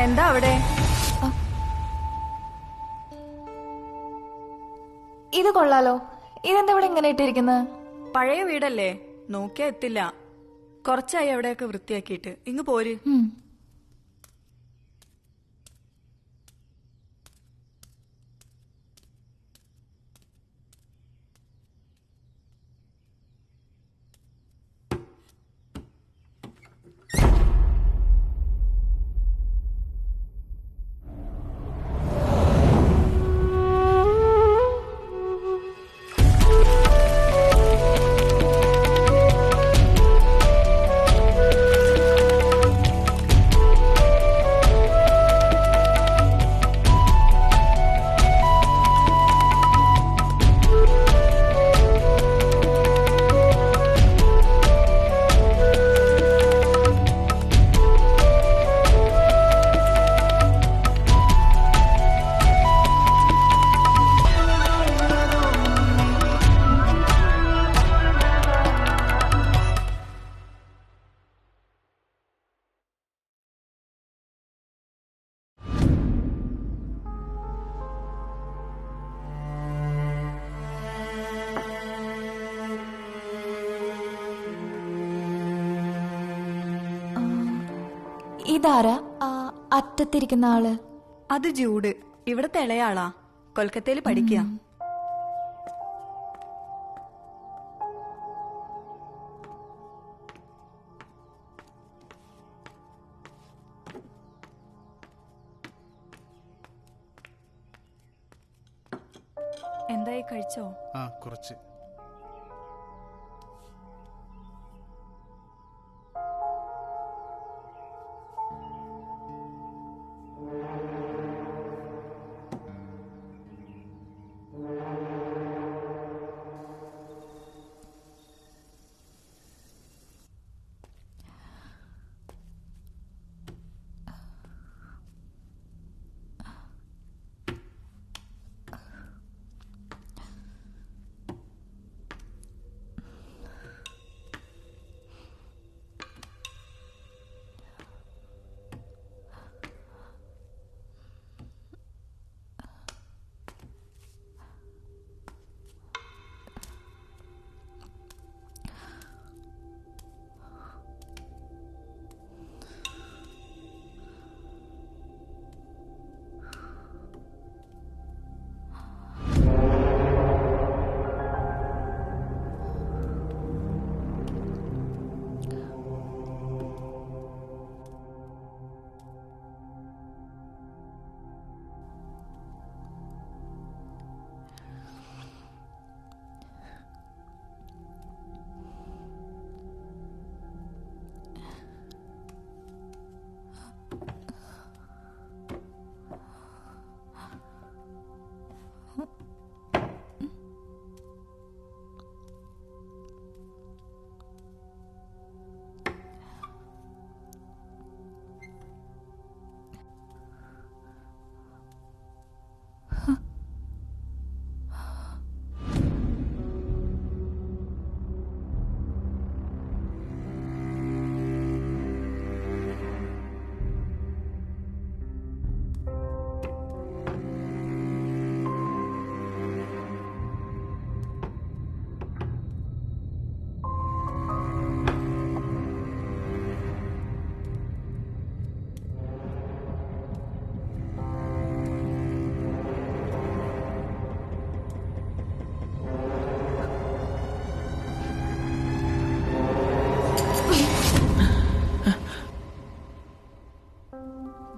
എന്താ അവിടെ? ഇത് കൊള്ളാലോ. ഇതെന്താ ഇവിടെ ഇങ്ങനെ ഇട്ടിരിക്കുന്നത്? പഴയ വീടല്ലേ, നോക്കിയാ എത്തില്ല. കുറച്ചായി അവിടെയൊക്കെ വൃത്തിയാക്കിയിട്ട്. ഇങ്ങ് പോര്. ഇതാരാ അറ്റത്തിരിക്കുന്ന ആള്? അത് ജൂഡ്, ഇവിടത്തെ ഇളയാളാ. കൊൽക്കത്തയിൽ പഠിക്കുക. എന്തായി, കഴിച്ചോ? കുറച്ച്.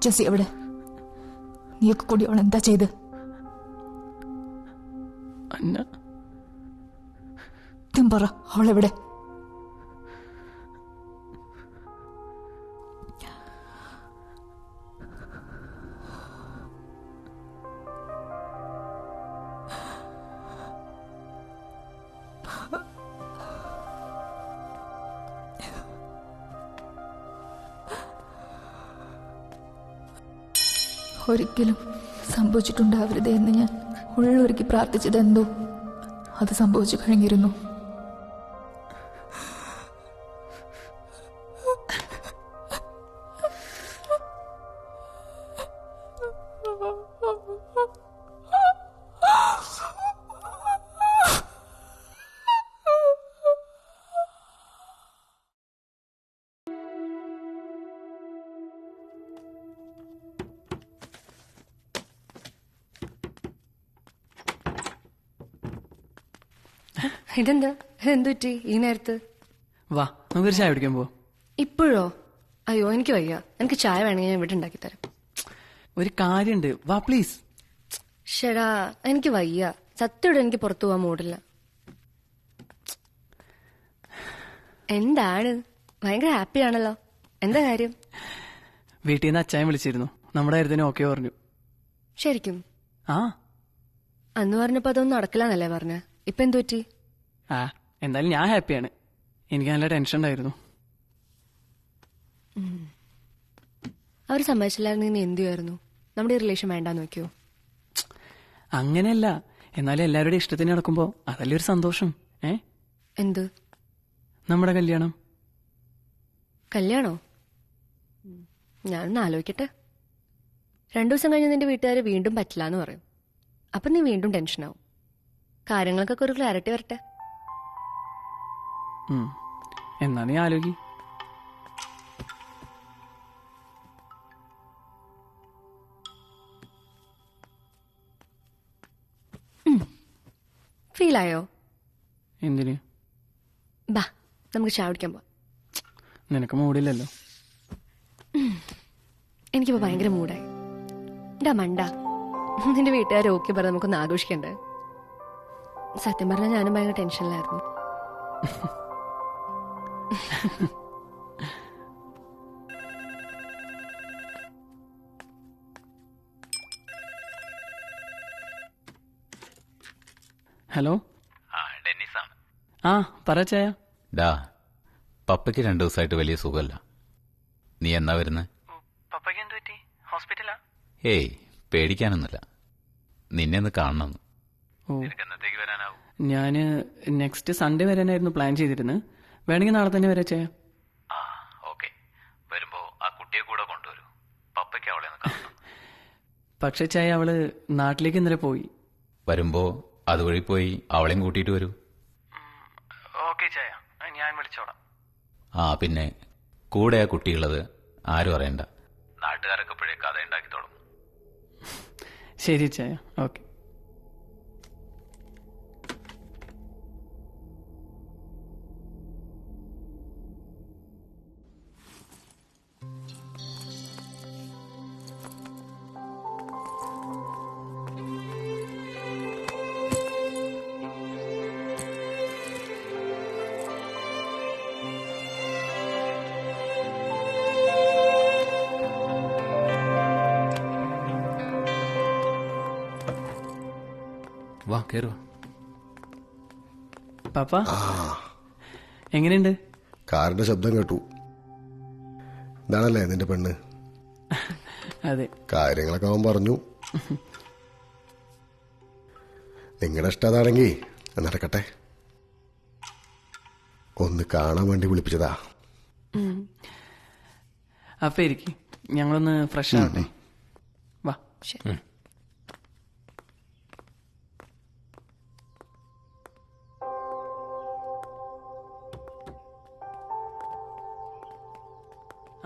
ജെസ്സി എവിടെ? നീയൊക്കെ കൂടി അവൾ എന്താ ചെയ്ത്? അന്ന പറ, അവളെവിടെ? ഒരിക്കലും സംഭവിച്ചിട്ടുണ്ടാവരുത് എന്ന് ഞാൻ ഉള്ളൊരുക്കി പ്രാർത്ഥിച്ചതെന്തോ അത് സംഭവിച്ചു കഴിഞ്ഞിരുന്നു. ഇതെന്താ? എന്തു പറ്റി ഈ നേരത്ത്? വാ നമുക്കൊരു ചായ കുടിക്കാൻ പോവാം. ഇപ്പോഴോ? അയ്യോ എനിക്ക് വയ്യ. എനിക്ക് ചായ വേണമെങ്കിൽ ഞാൻ ഇവിടെ ഉണ്ടാക്കി തരാം. ഒരു കാര്യമുണ്ട്, വാ പ്ലീസ്. ഷെടാ എനിക്ക് വയ്യ. സത്യയോടെ എനിക്ക് പുറത്തു പോവാൻ മൂടില്ല. എന്താണ്? ഭയങ്കര ഹാപ്പിയാണല്ലോ. എന്താ കാര്യം? വീട്ടിൽ നിന്ന് അച്ചായൻ വിളിച്ചിരുന്നു. നമ്മുടെ കാര്യത്തിന് ഓക്കെ പറഞ്ഞു. ശരിക്കും? ആ അന്ന് പറഞ്ഞപ്പോ അതൊന്നും നടക്കില്ലെന്നല്ലേ പറഞ്ഞ? ഇപ്പൊ എന്തു പറ്റി? ആ എന്തായാലും ഞാൻ ഹാപ്പിയാണ്. എനിക്ക് നല്ല ടെൻഷൻ ഉണ്ടായിരുന്നു. അവർ സമ്മതിച്ചില്ലായിരുന്നു. നീ എന്ത് ചെയ്യുമായിരുന്നു? നമ്മുടെ ഈ റിലേഷൻ വേണ്ടാന്ന് വെക്കോ? അങ്ങനെയല്ല, എന്നാലും എല്ലാവരുടെയും ഇഷ്ടത്തിന് നടക്കുമ്പോ അതല്ലേ ഒരു സന്തോഷം. എന്ത്? നമ്മുടെ കല്യാണം. കല്യാണോ? ഞാനൊന്ന് ആലോചിക്കട്ടെ. 2 ദിവസം കഴിഞ്ഞ് നിന്റെ വീട്ടുകാര് വീണ്ടും പറ്റില്ല എന്ന് പറയും. അപ്പൊ നീ വീണ്ടും ടെൻഷനാവും. കാര്യങ്ങൾക്കൊക്കെ ഒരു ക്ലാരിറ്റി വരട്ടെ. എന്നാ നീ ആലോചി. ഫീലായോ? എന്തിന്? ബാ നമുക്ക് ചായ കുടിക്കാൻ പോവാം. നിനക്ക് മൂടില്ലല്ലോ. എനിക്കിപ്പോ ഭയങ്കര മൂടായി. എടാ മണ്ട, നിന്റെ വീട്ടുകാർ ഓക്കെ പറഞ്ഞ നമുക്കൊന്ന് ആഘോഷിക്കണ്ടേ? സത്യം പറഞ്ഞാൽ ഞാനും ഭയങ്കര ടെൻഷനിലായിരുന്നു. ഹലോ. ഡെന്നിസാണ്. ആ പറ ചായ. ഡാ, പപ്പയ്ക്ക് 2 ദിവസമായിട്ട് വലിയ സുഖമല്ല. നീ എന്നാ വരുന്നത്? പപ്പയ്ക്ക് എന്ത് പറ്റി? ഹോസ്പിറ്റലാ? ഏയ് പേടിക്കാനൊന്നുമില്ല. നിന്നെ ഒന്ന് കാണണം. ഓ, എന്നത്തേക്ക് വരാനാവും? ഞാന് നെക്സ്റ്റ് സൺഡേ വരാനായിരുന്നു പ്ലാൻ ചെയ്തിരുന്നത്. വേണമെങ്കിൽ നാളെ തന്നെ വരാ ചായ. ആ ഓക്കെ. വരുമ്പോ ആ കുട്ടിയെ കൂടെ കൊണ്ടുവരൂ. പപ്പയ്ക്ക് അവളെ ഒന്ന് കാണണം. പക്ഷെ ചായ അവള് നാട്ടിലേക്ക് ഇന്നലെ പോയി. വരുമ്പോ അതുവഴി പോയി അവളെയും കൂട്ടിയിട്ട് വരൂ. ഓക്കെ ചായ, ഞാൻ വിളിച്ചോളാം. ആ പിന്നെ കൂടെ ആ കുട്ടിയുള്ളത് ആരും അറിയണ്ട. നാട്ടുകാരൊക്കെ ഇപ്പോഴേ കഥ ഉണ്ടാക്കി തുടങ്ങും. ശരി ചായ, ഓക്കെ. വാ കേറുവാ. പാപ്പ എങ്ങനെയുണ്ട്? കാറിന്റെ ശബ്ദം കേട്ടു. ഇതാണല്ലേ നിന്റെ പെണ്ണ്? അതെ. കാര്യങ്ങളൊക്കെ അവൻ പറഞ്ഞു. നിങ്ങളുടെ ഇഷ്ടം അതാണെങ്കിൽ നടക്കട്ടെ. ഒന്ന് കാണാൻ വേണ്ടി വിളിപ്പിച്ചതാ. അപ്പൊ ഇരിക്കും, ഞങ്ങളൊന്ന് ഫ്രഷ് ആവട്ടെ. വാ. ശരി.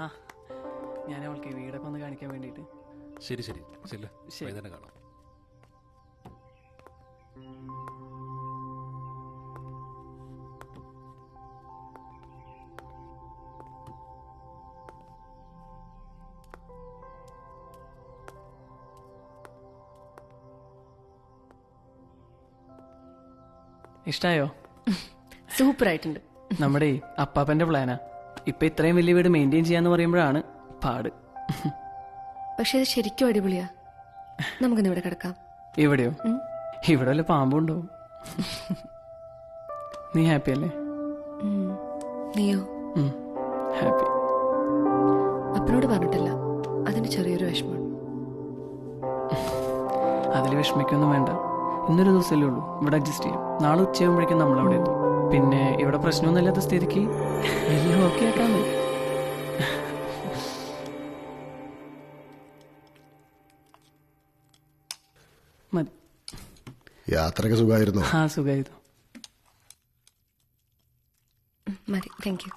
ആ ഞാൻ അവൾക്ക് ഈ വീടൊക്കെ ഒന്ന് കാണിക്കാൻ വേണ്ടിട്ട്. ശരി ശരി ശരി ശരി. തന്നെ കാണാം. ഇഷ്ടായോ? സൂപ്പറായിട്ടുണ്ട്. നമ്മുടെ അപ്പാപ്പന്റെ പ്ലാനാ. ഇപ്പൊ ഇത്രയും വലിയ വീട് മെയിൻറ്റെയിൻ ചെയ്യാന്ന് പറയുമ്പോഴാണ് പാട്. പക്ഷെ ഇത് ശരിക്കും അടിപൊളിയാ. നമുക്കിന്ന് ഇവിടെ കിടക്കാം. ഇവിടെയോ? ഇവിടെ വല്ല പാമ്പുണ്ടോ? നീ ഹാപ്പി അല്ലേ? നീയോ? ഹാപ്പി. അപ്പനോട് പറഞ്ഞിട്ടില്ല, അതിന് ചെറിയൊരു വിഷമം. അതിൽ വിഷമിക്കൊന്നും വേണ്ട. ഇന്നൊരു ദിവസമല്ലേ ഉള്ളൂ, ഇവിടെ അഡ്ജസ്റ്റ് ചെയ്യാം. നാളെ ഉച്ചയാകുമ്പോഴേക്കും നമ്മളവിടെ എത്തും. പിന്നെ ഇവിടെ പ്രശ്നമൊന്നുമില്ലാത്ത സ്ഥിതിക്ക് എല്ലാം ഓക്കെ ആക്കാൻ മതി. യാത്രയൊക്കെ സുഖമായിരുന്നു? ആ, സുഖമായിരുന്നു. മതി, താങ്ക് യു.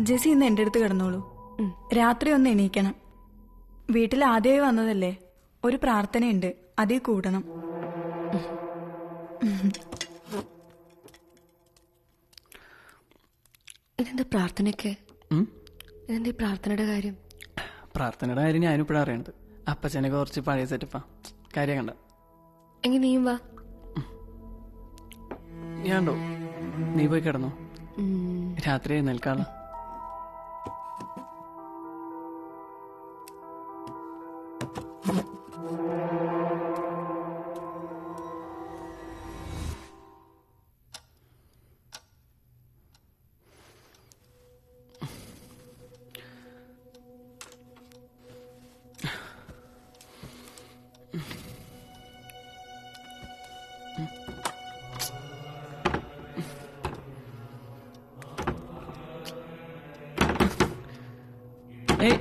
ജെസി ഇന്ന് എൻ്റെ അടുത്ത് കിടന്നോളൂ. രാത്രി ഒന്ന് എണീക്കണം. വീട്ടിൽ ആദ്യമായി വന്നതല്ലേ, ഒരു പ്രാർത്ഥനയുണ്ട്, അതിൽ കൂടണം. ഇതെന്താ പ്രാർത്ഥനയൊക്കെ? ഇതെന്താ ഈ പ്രാർത്ഥനയുടെ കാര്യം? പ്രാർത്ഥനയുടെ കാര്യം ഞാനും ഇപ്പോഴാണ് അറിയണത്. അപ്പച്ചനൊക്കെ കുറച്ച് പഴയ സെറ്റപ്പാ. കാര്യം കണ്ട. എങ്കിൽ നീയും വാ. ഞാനുണ്ടോ? നീ പോയി കിടന്നോ, രാത്രി എഴുന്നേൽക്കാള. ഏയ്,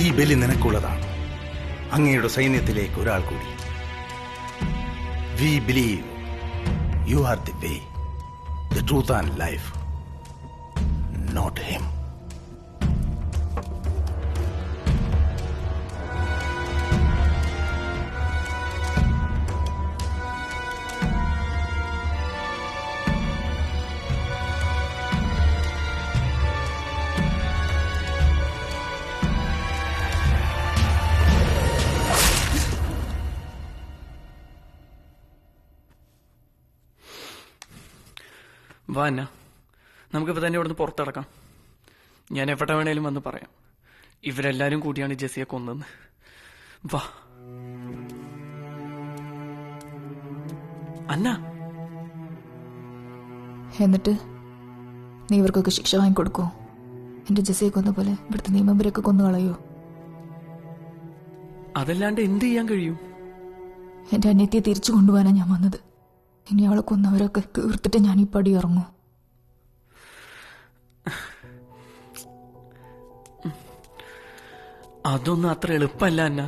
ഈ ബലി നിനക്കുള്ളതാണ്, അങ്ങയുടെ സൈന്യത്തിലേക്ക് ഒരാൾ കൂടി. We believe you are the way, the truth and life, not him. വാ അന്ന, നമുക്കിപ്പോൾ തന്നെ ഇവിടുന്ന് പുറത്തിടക്കാം. ഞാൻ എവിടെ വേണേലും വന്ന് പറയാം, ഇവരെല്ലാരും കൂടിയാണ് ജെസിയെ കൊന്നെന്ന്. വാ അന്ന. എന്നിട്ട് നീ ഇവർക്കൊക്കെ ശിക്ഷ വാങ്ങിക്കൊടുക്കോ? എന്റെ ജെസിയെ കൊന്ന പോലെ ഇവിടുത്തെ നിയമപരൊക്കെ കൊന്നു കളയോ? അതല്ലാണ്ട് എന്ത് ചെയ്യാൻ കഴിയും? എന്റെ അനിയത്തിയെ തിരിച്ചു കൊണ്ടുപോകാനാണ് ഞാൻ വന്നത്. ഇനി അവളെ കൊന്നവരൊക്കെ തീർത്തിട്ട് ഞാൻ ഈ പടി ഇറങ്ങൂ. അതൊന്നും അത്ര എളുപ്പമല്ല അന്ന.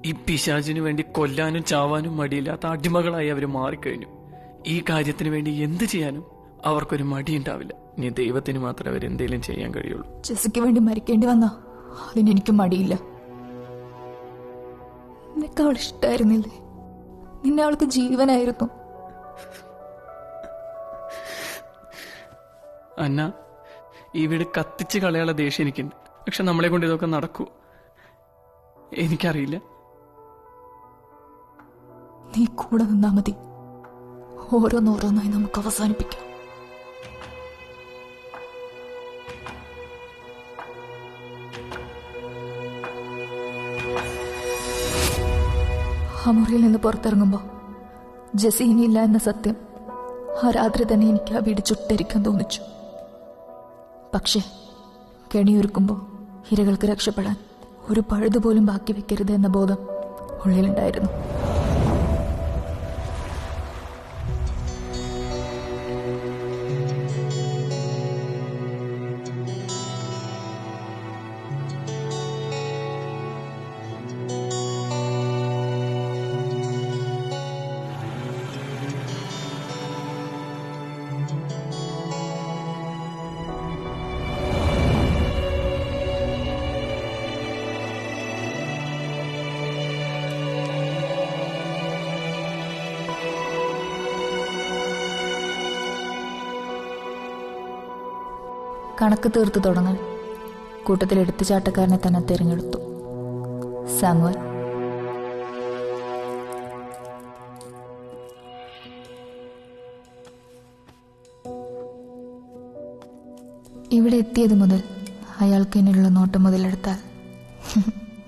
ഈ പിശാചിനു വേണ്ടി കൊല്ലാനും ചാവാനും മടിയില്ലാത്ത അടിമകളായി അവര് മാറിക്കഴിഞ്ഞു. ഈ കാര്യത്തിന് വേണ്ടി എന്ത് ചെയ്യാനും അവർക്കൊരു മടിയുണ്ടാവില്ല. ഇനി ദൈവത്തിന് മാത്രമേ അവരെന്തേലും ചെയ്യാൻ കഴിയുള്ളൂ. ജെസിക്ക് വേണ്ടി മരിക്കേണ്ടി വന്ന അതിനെനിക്ക് മടിയില്ല. നിനക്ക് അവൾ ഇഷ്ടായിരുന്നില്ലേ? നിന്നെ അവൾക്ക് ജീവനായിരുന്നു. അന്ന, ഈ വീട് കത്തിച്ച് കളയാനുള്ള ദേഷ്യം എനിക്കുണ്ട്. പക്ഷെ നമ്മളെ കൊണ്ട് ഇതൊക്കെ നടക്കൂ എനിക്കറിയില്ല. നീ കൂടെ നിന്നാ മതി. ഓരോന്നോരോന്നായി നമുക്ക് അവസാനിപ്പിക്കാം. ആ മുറിയിൽ നിന്ന് പുറത്തിറങ്ങുമ്പോൾ ജെസ്സി ഇനിയില്ല എന്ന സത്യം ആ രാത്രി തന്നെ എനിക്ക് ആ വീട് ചുട്ടരിക്കാൻ തോന്നിച്ചു. പക്ഷേ കെണിയൊരുക്കുമ്പോൾ ഇരകൾക്ക് രക്ഷപ്പെടാൻ ഒരു പഴുതുപോലും ബാക്കി വെക്കരുത് എന്ന ബോധം ഉള്ളിലുണ്ടായിരുന്നു. കണക്ക് തീർത്തു തുടങ്ങാൻ കൂട്ടത്തിൽ എടുത്തുചാട്ടക്കാരനെ തന്നെ തിരഞ്ഞെടുത്തു. സാമുവൽ. ഇവിടെ എത്തിയത് മുതൽ അയാൾക്ക് എന്നിലുള്ള നോട്ടം മുതലെടുത്താൽ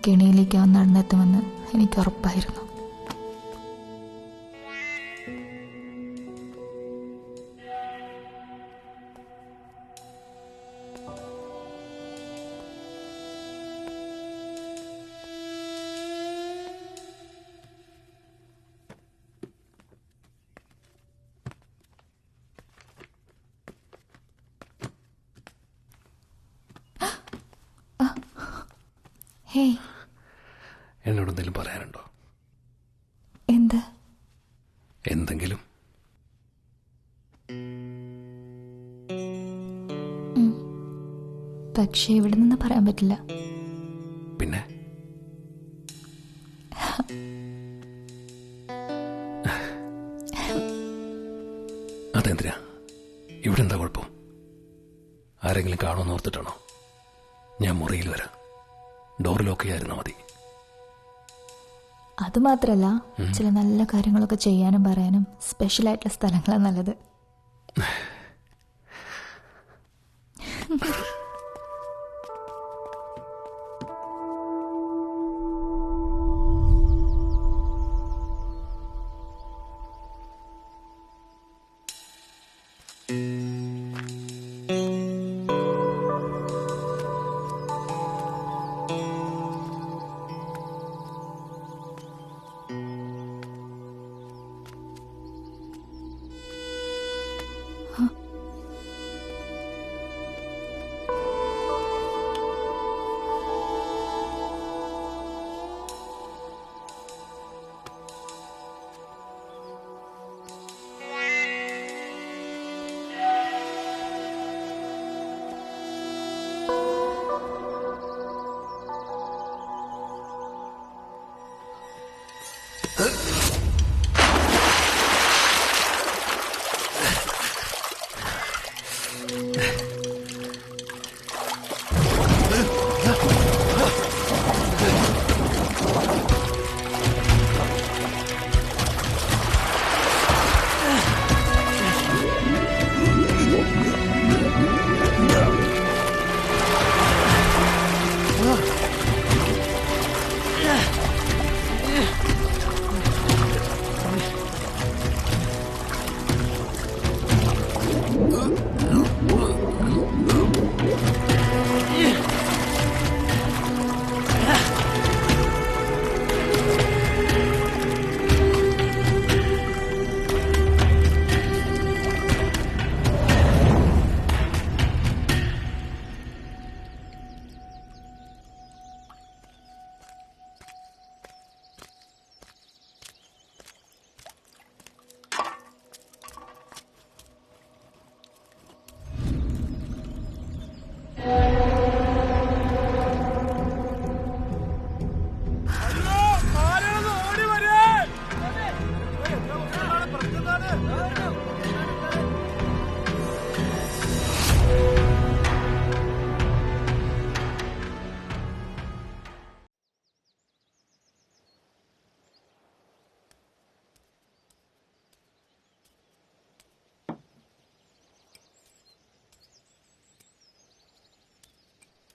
കെണിയിലേക്ക് അവൻ നടന്നെത്തുമെന്ന് എനിക്ക് ഉറപ്പായിരുന്നു. എന്നോട് എന്തെങ്കിലും പറയാനുണ്ടോ? എന്ത്? എന്തെങ്കിലും? പക്ഷേ ഇവിടെ നിന്ന് പറയാൻ പറ്റില്ല. പിന്നെ അതെന്തിനാ? ഇവിടെ എന്താ കുഴപ്പം? ആരെങ്കിലും കാണുമെന്ന് ഓർത്തിട്ടാണോ? ഞാൻ മുറിയിൽ വരാം. ഡോർ ലോക്ക് ചെയ്യാതിരുന്നാ മതി. അതുമാത്രല്ല, ചില നല്ല കാര്യങ്ങളൊക്കെ ചെയ്യാനും പറയാനും സ്പെഷ്യലായിട്ടുള്ള സ്ഥലങ്ങളാണ് നല്ലത്.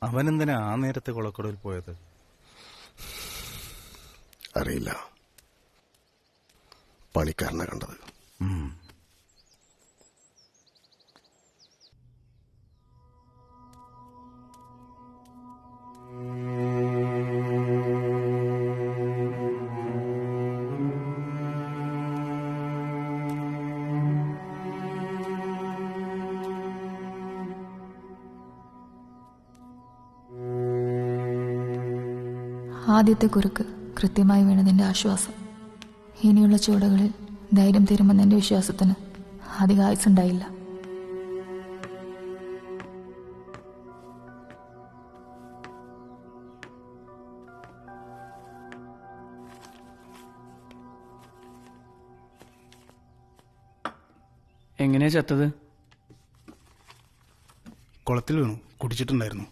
അവനെന്തിനാ ആ നേരത്തെ കുളക്കടവിൽ പോയത്? അറിയില്ല. പണിക്കാരനെ കണ്ടത്. ആദ്യത്തെ കുറുക്ക് കൃത്യമായി വീണതിൻ്റെ ആശ്വാസം. ഇനിയുള്ള ചുവടുകളിൽ ധൈര്യം തരുമെന്നെൻ്റെ വിശ്വാസത്തിന് അധികം ആയുസുണ്ടായില്ല. എങ്ങനെയാ ചത്തത്? കുളത്തിൽ വീണു, കുടിച്ചിട്ടുണ്ടായിരുന്നു.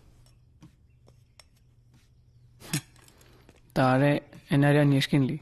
താഴെ എന്നാരും അന്വേഷിക്കണില്ലേ?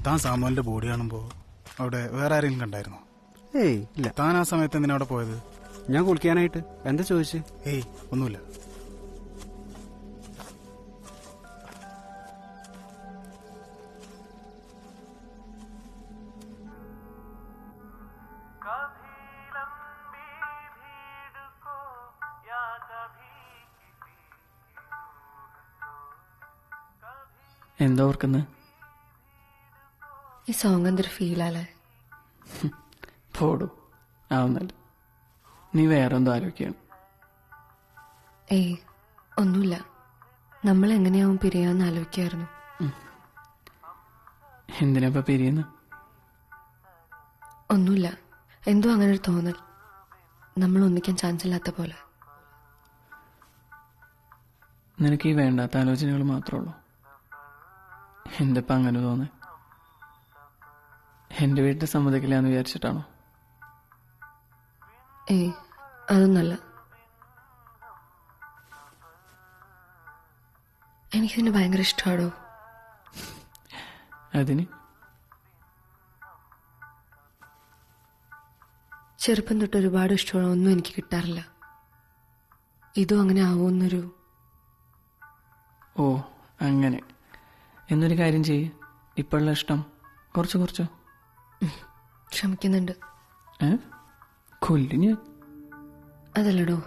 താൻ സാമുവലിന്റെ ബോഡി കാണുമ്പോ അവിടെ വേറെ ആരെങ്കിലും കണ്ടായിരുന്നോ? ഏയ് ഇല്ല. താൻ ആ സമയത്ത് എന്തിനാ അവിടെ പോയത്? ഞാൻ കുളിക്കാനായിട്ട്. എന്താ ചോദിച്ചു? ഏയ് ഒന്നുമില്ല. എന്താ ഓർക്കുന്നത്? ഈ സോങ് എന്തൊരു ഫീലാലേ. പോടും ആവുന്നല്ല. നീ വേറെ എന്തോ ആലോചിക്കുകയാണ്. ഏയ് ഒന്നുമില്ല. നമ്മൾ എങ്ങനെയാവും പിരിയാന്ന് ആലോചിക്കായിരുന്നു. എന്തിനാ പിരിയുന്ന? ഒന്നുമില്ല, എന്തോ അങ്ങനെ ഒരു തോന്നൽ. നമ്മൾ ഒന്നിക്കാൻ ചാൻസ് ഇല്ലാത്ത പോലെ. നിനക്ക് ഈ വേണ്ടാത്ത ആലോചനകൾ മാത്രമേ ഉള്ളൂ. എന്തിപ്പോ അങ്ങനെ തോന്നേ? എന്റെ വീട്ടിൽ സമ്മതിക്കില്ല എന്ന് വിചാരിച്ചിട്ടാണോ? ഏയ് അതൊന്നല്ല. എനിക്കിതിന് ഭയങ്കര ഇഷ്ടമാണോ. അതിന് ചെറുപ്പം തൊട്ട് ഒരുപാട് ഇഷ്ടമുള്ള ഒന്നും എനിക്ക് കിട്ടാറില്ല. ഇതും അങ്ങനെ ആവുമെന്നൊരു. ഓ അങ്ങനെ. എന്നൊരു കാര്യം ചെയ്യ്, ഇപ്പോഴുള്ള ഇഷ്ടം കുറച്ച് കുറച്ച്. ശ്രമിക്കുന്നുണ്ട്. കൊല്ലിഞ്ഞ് അതല്ലടോ,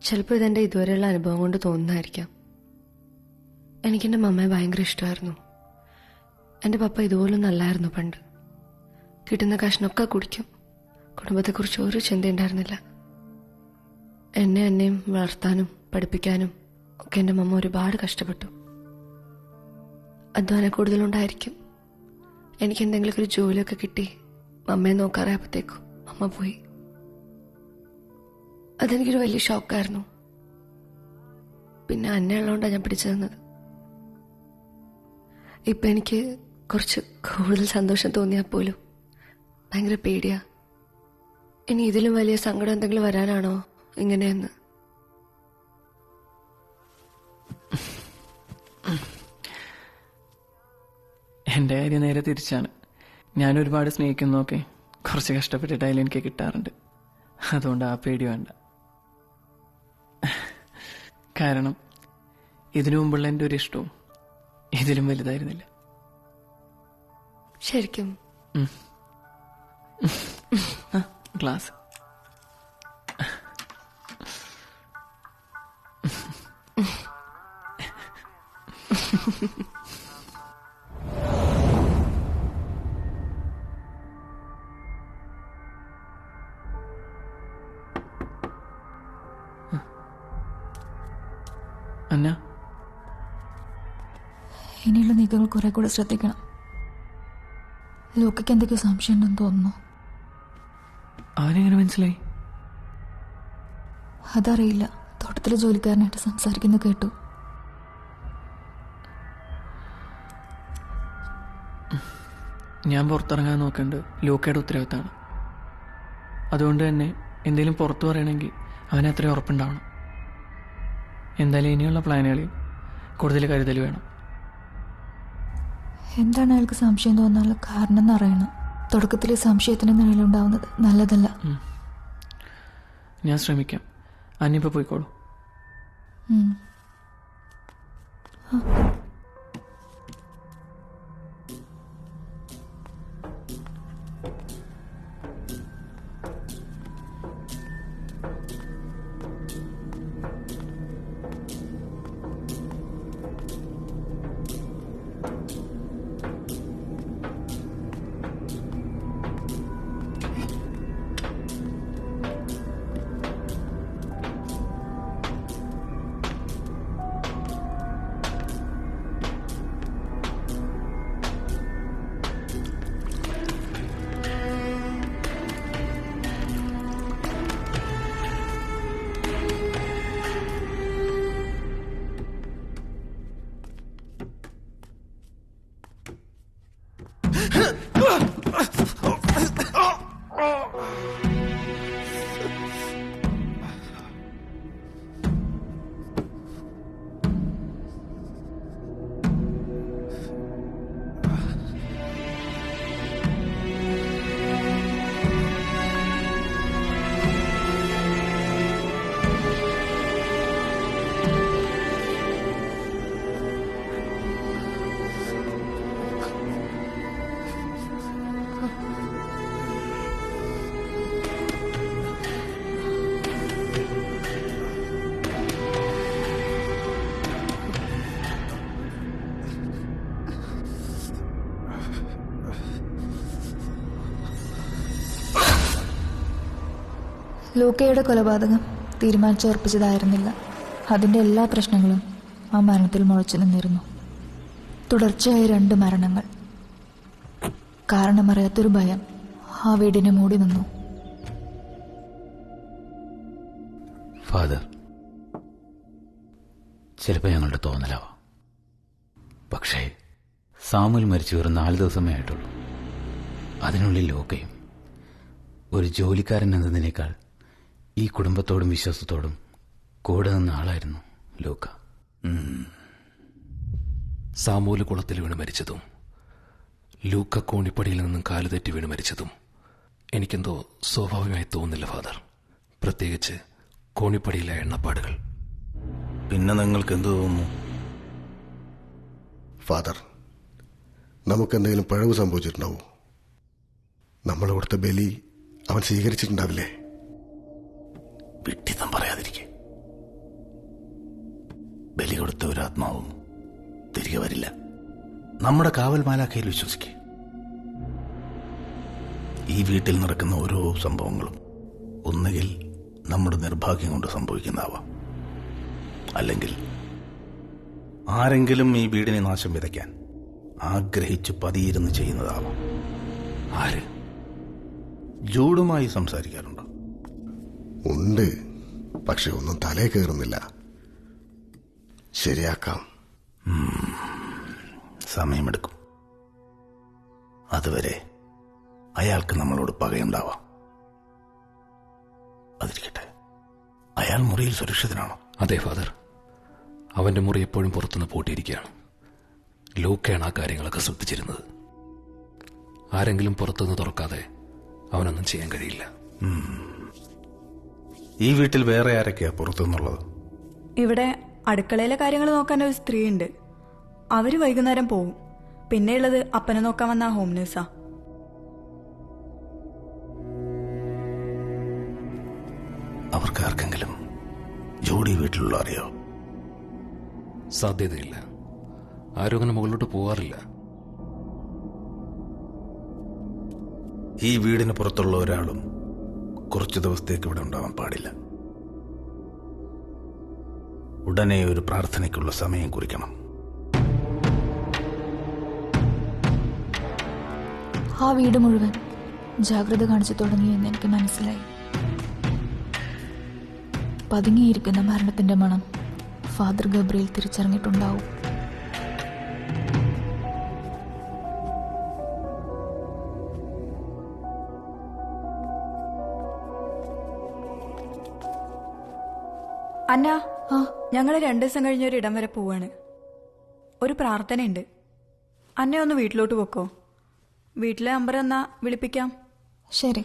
ചിലപ്പോൾ ഇതെന്റെ ഇതുവരെയുള്ള അനുഭവം കൊണ്ട് തോന്നുന്നതായിരിക്കാം. എനിക്കെന്റെ മമ്മയെ ഭയങ്കര ഇഷ്ടമായിരുന്നു. എൻ്റെ പപ്പ ഇതുപോലൊന്നും അല്ലായിരുന്നു പണ്ട്. കിട്ടുന്ന കാശിനൊക്കെ കുടിക്കും. കുടുംബത്തെക്കുറിച്ച് ഒരു ചിന്ത ഉണ്ടായിരുന്നില്ല. എന്നെയും വളർത്താനും പഠിപ്പിക്കാനും ഒക്കെ എൻ്റെ മമ്മ ഒരുപാട് കഷ്ടപ്പെട്ടു. അധ്വാനം കൂടുതലുണ്ടായിരിക്കും. എനിക്ക് എന്തെങ്കിലും ഒരു ജോലിയൊക്കെ കിട്ടി മമ്മയെ നോക്കാറായപ്പോഴത്തേക്കും അമ്മ പോയി. അതെനിക്കൊരു വലിയ ഷോക്കായിരുന്നു. പിന്നെ അന്നയുള്ളതുകൊണ്ടാണ് ഞാൻ പിടിച്ചു തന്നത്. ഇപ്പം എനിക്ക് കുറച്ച് കൂടുതൽ സന്തോഷം തോന്നിയാൽ പോലും ഭയങ്കര പേടിയാ. ഇനി ഇതിലും വലിയ സങ്കടം എന്തെങ്കിലും വരാനാണോ ഇങ്ങനെയെന്ന്. എൻ്റെ കാര്യം നേരെ തിരിച്ചാണ്. ഞാൻ ഒരുപാട് സ്നേഹിക്കുന്നതൊക്കെ കുറച്ച് കഷ്ടപ്പെട്ടിട്ടായാലും എനിക്ക് കിട്ടാറുണ്ട്. അതുകൊണ്ട് ആ പേടി വേണ്ട. കാരണം ഇതിനു മുമ്പുള്ള എൻ്റെ ഒരു ഇഷ്ടവും ഇതിലും വലുതായിരുന്നില്ല. ശരിക്കും ഗ്ലാസ്. അന്ന, ഇനിയുള്ള നീക്കങ്ങൾ കുറെ കൂടെ ശ്രദ്ധിക്കണം. ലോക്കയ്ക്ക് എന്തൊക്കെയോ സംശയം ഉണ്ടെന്ന് തോന്നുന്നു. അവനെങ്ങനെ മനസ്സിലായി? അതറിയില്ല. തോട്ടത്തിലെ ജോലിക്കാരനായിട്ട് സംസാരിക്കുന്നു കേട്ടു. ഞാൻ പുറത്തിറങ്ങാൻ നോക്കേണ്ടത് ലൂക്കയുടെ ഉത്തരവാദിത്തമാണ്. അതുകൊണ്ട് തന്നെ എന്തെങ്കിലും പുറത്തു പറയണമെങ്കിൽ അവന് അത്രയും ഉറപ്പുണ്ടാവണം. എന്തായാലും ഇനിയുള്ള പ്ലാനുകളിൽ കൂടുതൽ കരുതൽ വേണം. എന്താണ് അയാൾക്ക് സംശയം തോന്നാനുള്ള കാരണം എന്നറിയണം. തുടക്കത്തിൽ സംശയത്തിന് നിഴലുണ്ടാവുന്നത് നല്ലതല്ല. ഞാൻ ശ്രമിക്കാം. അന്നിപ്പോൾ പോയിക്കോളൂ. ലൂക്കയുടെ കൊലപാതകം തീരുമാനിച്ചുറപ്പിച്ചതായിരുന്നില്ല. അതിൻ്റെ എല്ലാ പ്രശ്നങ്ങളും ആ മരണത്തിൽ മുളച്ചു നിന്നിരുന്നു. തുടർച്ചയായ 2 മരണങ്ങൾ. കാരണമറിയാത്തൊരു ഭയം ആ വീടിനെ മൂടി നിന്നു. ഫാദർ, ചിലപ്പോൾ ഞങ്ങളുടെ തോന്നലാവാം. പക്ഷേ സാമുൽ മരിച്ചു വെറും 4 ദിവസമേ ആയിട്ടുള്ളൂ. അതിനുള്ളിൽ ലൂക്കയും. ഒരു ജോലിക്കാരൻ എന്നതിനേക്കാൾ ഈ കുടുംബത്തോടും വിശ്വാസത്തോടും കൂടെ നിന്ന ആളായിരുന്നു ലൂക്ക. സാമൂല് കുളത്തിൽ വീണ് മരിച്ചതും ലൂക്ക കോണിപ്പടിയിൽ നിന്നും കാലുതെറ്റി വീണ് മരിച്ചതും എനിക്കെന്തോ സ്വാഭാവികമായി തോന്നുന്നില്ല ഫാദർ. പ്രത്യേകിച്ച് കോണിപ്പടിയിലെ എണ്ണപ്പാടുകൾ. പിന്നെ നിങ്ങൾക്ക് എന്ത് തോന്നുന്നു? ഫാദർ, നമുക്കെന്തെങ്കിലും പിഴവ് സംഭവിച്ചിട്ടുണ്ടാവോ? നമ്മൾ കൊടുത്ത ബലി അവൻ സ്വീകരിച്ചിട്ടുണ്ടാവില്ലേ? വിട്ടിത്തം പറയാതിരിക്കെ. ബലി കൊടുത്ത ഒരു ആത്മാവും തിരികെ വരില്ല. നമ്മുടെ കാവൽ മാലാഖയിൽ വിശ്വസിക്കുക. ഈ വീട്ടിൽ നടക്കുന്ന ഓരോ സംഭവങ്ങളും ഒന്നുകിൽ നമ്മുടെ നിർഭാഗ്യം കൊണ്ട് സംഭവിക്കുന്നതാവാം, അല്ലെങ്കിൽ ആരെങ്കിലും ഈ വീടിനെ നാശം വിതയ്ക്കാൻ ആഗ്രഹിച്ചു പതിയിരുന്ന് ചെയ്യുന്നതാവാം. ആര്? ജൂഡുമായി സംസാരിക്കാറുണ്ടോ? ഉണ്ട്, പക്ഷെ ഒന്നും തലേ കയറുന്നില്ല. ശരിയാക്കാം. സമയമെടുക്കും. അതുവരെ അയാൾക്ക് നമ്മളോട് പകയുണ്ടാവാം. അതിരിക്കട്ടെ, അയാൾ മുറിയിൽ സുരക്ഷിതനാണോ? അതെ ഫാദർ, അവന്റെ മുറി എപ്പോഴും പുറത്തുനിന്ന് പൂട്ടിയിരിക്കുകയാണ്. ലൂക്കയാണ് ആ കാര്യങ്ങളൊക്കെ ശ്രദ്ധിച്ചിരുന്നത്. ആരെങ്കിലും പുറത്തുനിന്ന് തുറക്കാതെ അവനൊന്നും ചെയ്യാൻ കഴിയില്ല. ഈ വീട്ടിൽ വേറെ ആരൊക്കെയാ പുറത്തുനിന്നുള്ളത്? ഇവിടെ അടുക്കളയിലെ കാര്യങ്ങൾ നോക്കാൻ ഒരു സ്ത്രീ ഉണ്ട്. അവര് വൈകുന്നേരം പോവും. പിന്നെയുള്ളത് അപ്പനെ നോക്കാൻ വന്ന ഹോം നേഴ്സാ. അവർക്ക് ആർക്കെങ്കിലും ജോഡി വീട്ടിലുള്ള അറിയോ? സാധ്യതയില്ല. ആരും അങ്ങനെ മുകളിലോട്ട് പോവാറില്ല. ഈ വീടിന് പുറത്തുള്ള ഒരാളും കുറച്ചു ദിവസത്തേക്ക് ഇവിടെ ഉണ്ടാവാൻ പാടില്ല. ഉടനെ ഒരു പ്രാർത്ഥനയ്ക്കുള്ള സമയം കുറിക്കണം. ആ വീട് മുഴുവൻ ജാഗ്രത കാണിച്ചു തുടങ്ങിയെന്ന് എനിക്ക് മനസ്സിലായി. പതുങ്ങിയിരിക്കുന്ന മരണത്തിന്റെ മണം ഫാദർ ഗബ്രിയേൽ തിരിച്ചറിഞ്ഞിട്ടുണ്ടാവും. അന്ന, ഞങ്ങൾ 2 ദിവസം കഴിഞ്ഞ ഒരു ഇടം വരെ പോവാണ്. ഒരു പ്രാർത്ഥനയുണ്ട്. അന്നെ ഒന്ന് വീട്ടിലോട്ട് വെക്കോ? വീട്ടിലെ നമ്പർ എന്നാ വിളിപ്പിക്കാം. ശരി.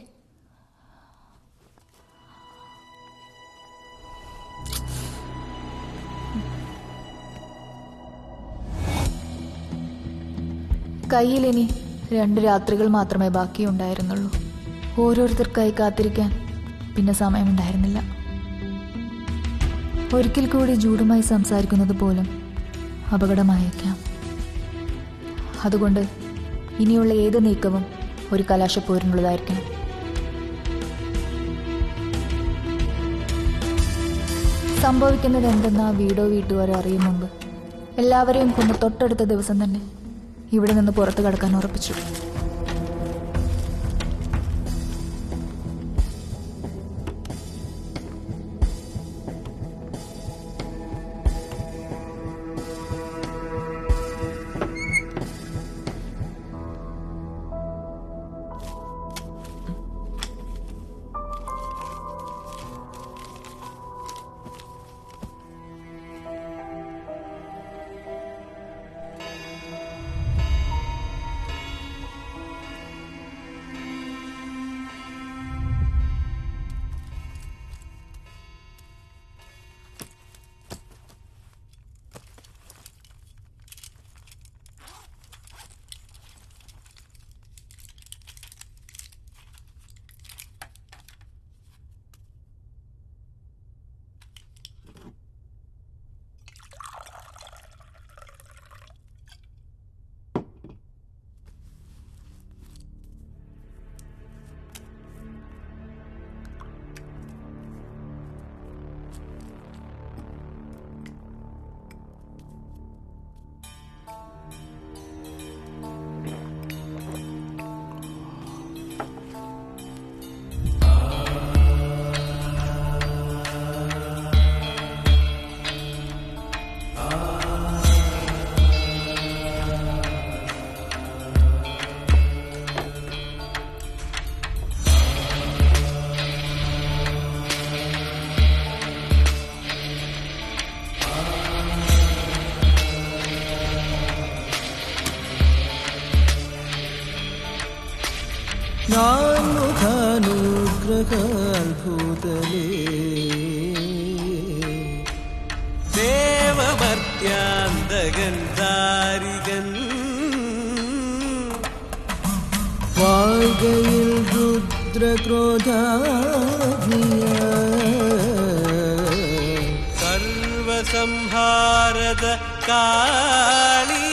കയ്യിലിനി 2 രാത്രികൾ മാത്രമേ ബാക്കിയുണ്ടായിരുന്നുള്ളൂ. ഓരോരുത്തർക്കായി കാത്തിരിക്കാൻ പിന്നെ സമയമുണ്ടായിരുന്നില്ല. ഒരിക്കൽ കൂടി ജൂഡുമായി സംസാരിക്കുന്നത് പോലും അപകടമായേക്കാം. അതുകൊണ്ട് ഇനിയുള്ള ഏത് നീക്കവും ഒരു കലാശപ്പോരിനുള്ളതായിരിക്കണം. സംഭവിക്കുന്നത് എന്തെന്ന് ആ വീട്ടുകാരോ അറിയും മുമ്പ് എല്ലാവരെയും കൊന്ന് തൊട്ടടുത്ത ദിവസം തന്നെ ഇവിടെ നിന്ന് പുറത്തു കടക്കാൻ ഉറപ്പിച്ചു. നാനുഖാനുഗ്രഹാത്ഭുതലേ ദേവമർത്യാന്തകൻ ദാരികൻ വാഴ്കയിൽ രുദ്രക്രോധാഗ്നിയ സർവസംഹാരത കാളീ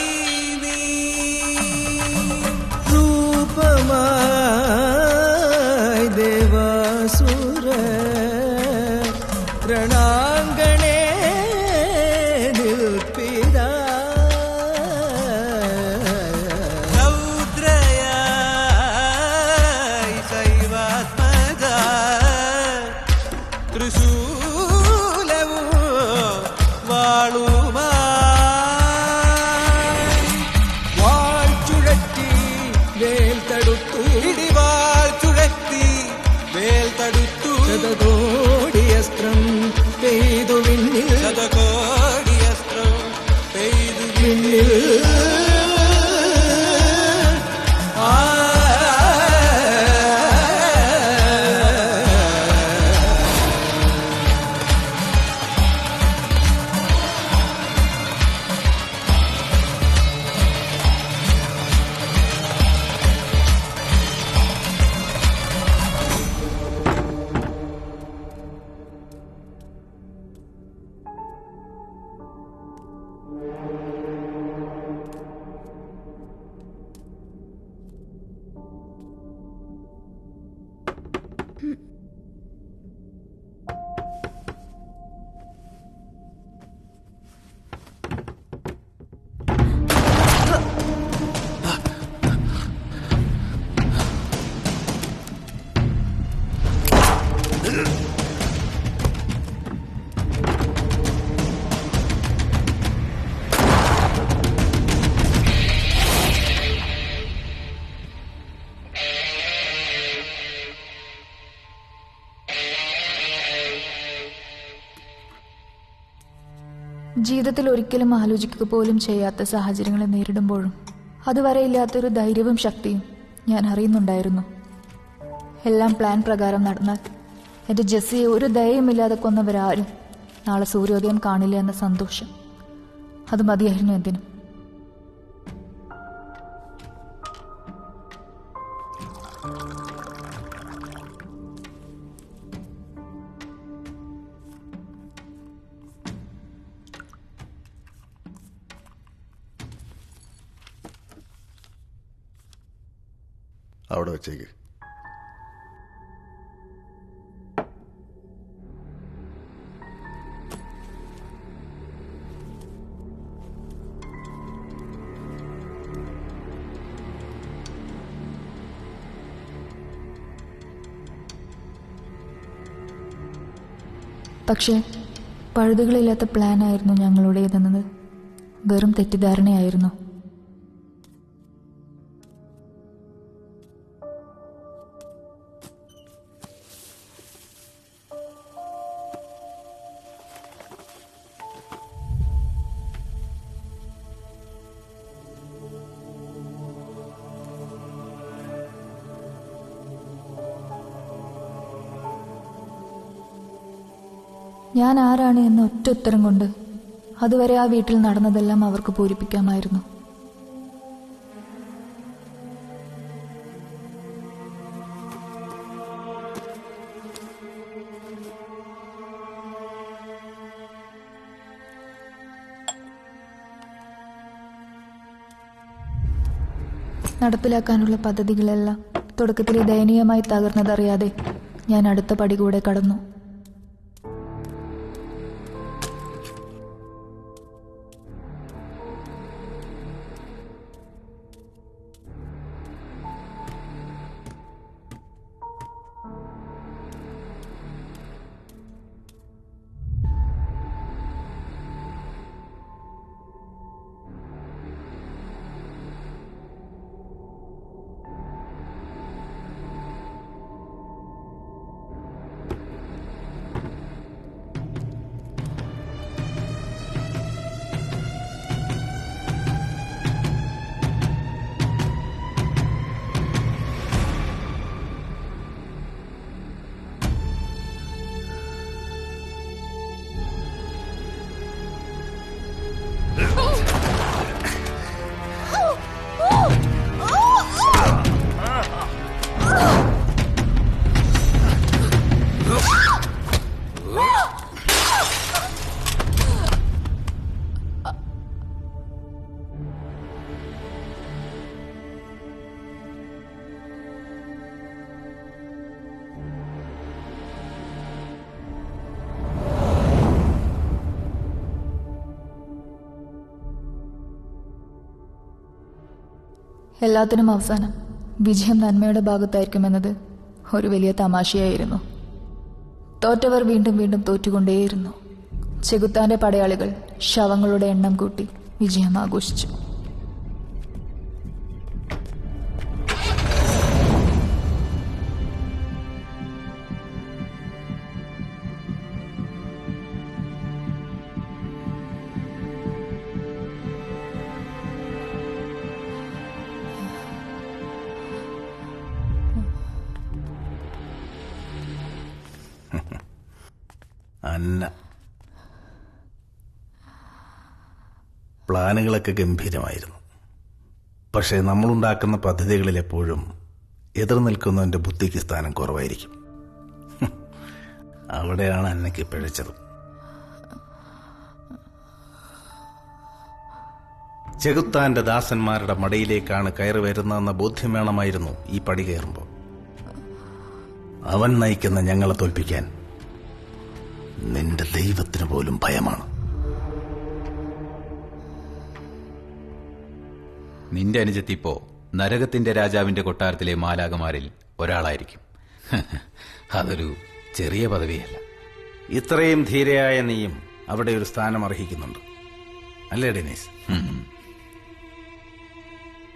ദേവാസുര രണാങ്കണേ നിൽപ്പിത രൗദ്രയായി ശൈവാത്മജ തൃശൂലവും വാളുമായി വാൾ ചുഴറ്റി വേൽ തടുത്തു ഇടിവാൾ ചുഴറ്റി വേൽ തടുത്തു ശതകോടിയസ്ത്രം പെയ്തു വിണ്ണിൽ ശതകോടിയസ്ത്രം പെയ്തു വിണ്ണിൽ ജീവിതത്തിൽ ഒരിക്കലും ആലോചിക്കുക പോലും ചെയ്യാത്ത സാഹചര്യങ്ങളെ നേരിടുമ്പോഴും അതുവരെ ഇല്ലാത്തൊരു ധൈര്യവും ശക്തിയും ഞാൻ അറിയുന്നുണ്ടായിരുന്നു. എല്ലാം പ്ലാൻ പ്രകാരം നടന്നാൽ എൻ്റെ ജെസ്സിയെ ഒരു ദയയുമില്ലാതെ കൊന്നവരാരും നാളെ സൂര്യോദയം കാണില്ല എന്ന സന്തോഷം, അത് മതിയായിരുന്നു എന്തിനും. അവിടെ വെച്ചേക്ക്. പക്ഷേ പഴുതുകളില്ലാത്ത പ്ലാനായിരുന്നു ഞങ്ങളുടേതെന്നത് വെറും തെറ്റിദ്ധാരണയായിരുന്നു. ഞാൻ ആരാണ് എന്ന ഒറ്റ ഉത്തരം കൊണ്ട് അതുവരെ ആ വീട്ടിൽ നടന്നതെല്ലാം അവർക്ക് പൂരിപ്പിക്കാമായിരുന്നു. നടപ്പിലാക്കാനുള്ള പദ്ധതികളെല്ലാം തുടക്കത്തിൽ ദയനീയമായി തകർന്നതറിയാതെ ഞാൻ അടുത്ത പടി കൂടെ കടന്നു. എല്ലാത്തിനും അവസാനം വിജയം നന്മയുടെ ഭാഗത്തായിരിക്കുമെന്നത് ഒരു വലിയ തമാശയായിരുന്നു. തോറ്റവർ വീണ്ടും വീണ്ടും തോറ്റുകൊണ്ടേയിരുന്നു. ചെകുത്താന്റെ പടയാളികൾ ശവങ്ങളുടെ എണ്ണം കൂട്ടി വിജയം ആഘോഷിച്ചു. അന്ന പ്ലാനുകളൊക്കെ ഗംഭീരമായിരുന്നു. പക്ഷേ നമ്മളുണ്ടാക്കുന്ന പദ്ധതികളിൽ എപ്പോഴും എതിർ നിൽക്കുന്നവന്റെ ബുദ്ധിക്ക് സ്ഥാനം കുറവായിരിക്കും. അവിടെയാണ് അന്നയ്ക്ക് പിഴച്ചത്. ചെകുത്താന്റെ ദാസന്മാരുടെ മടയിലേക്കാണ് കയറി വരുന്നതെന്ന ബോധ്യം വേണമായിരുന്നു ഈ പടി കയറുമ്പോൾ. അവൻ നയിക്കുന്ന ഞങ്ങളെ തോൽപ്പിക്കാൻ നിന്റെ ദൈവത്തിന് പോലും ഭയമാണ്. നിന്റെ അനുജത്തിപ്പോ നരകത്തിന്റെ രാജാവിന്റെ കൊട്ടാരത്തിലെ മാലാകമാരിൽ ഒരാളായിരിക്കും. അതൊരു ചെറിയ പദവിയല്ല. ഇത്രയും ധീരയായ നീയും അവിടെ ഒരു സ്ഥാനം അർഹിക്കുന്നുണ്ട്, അല്ലേ ഡെനീസ്?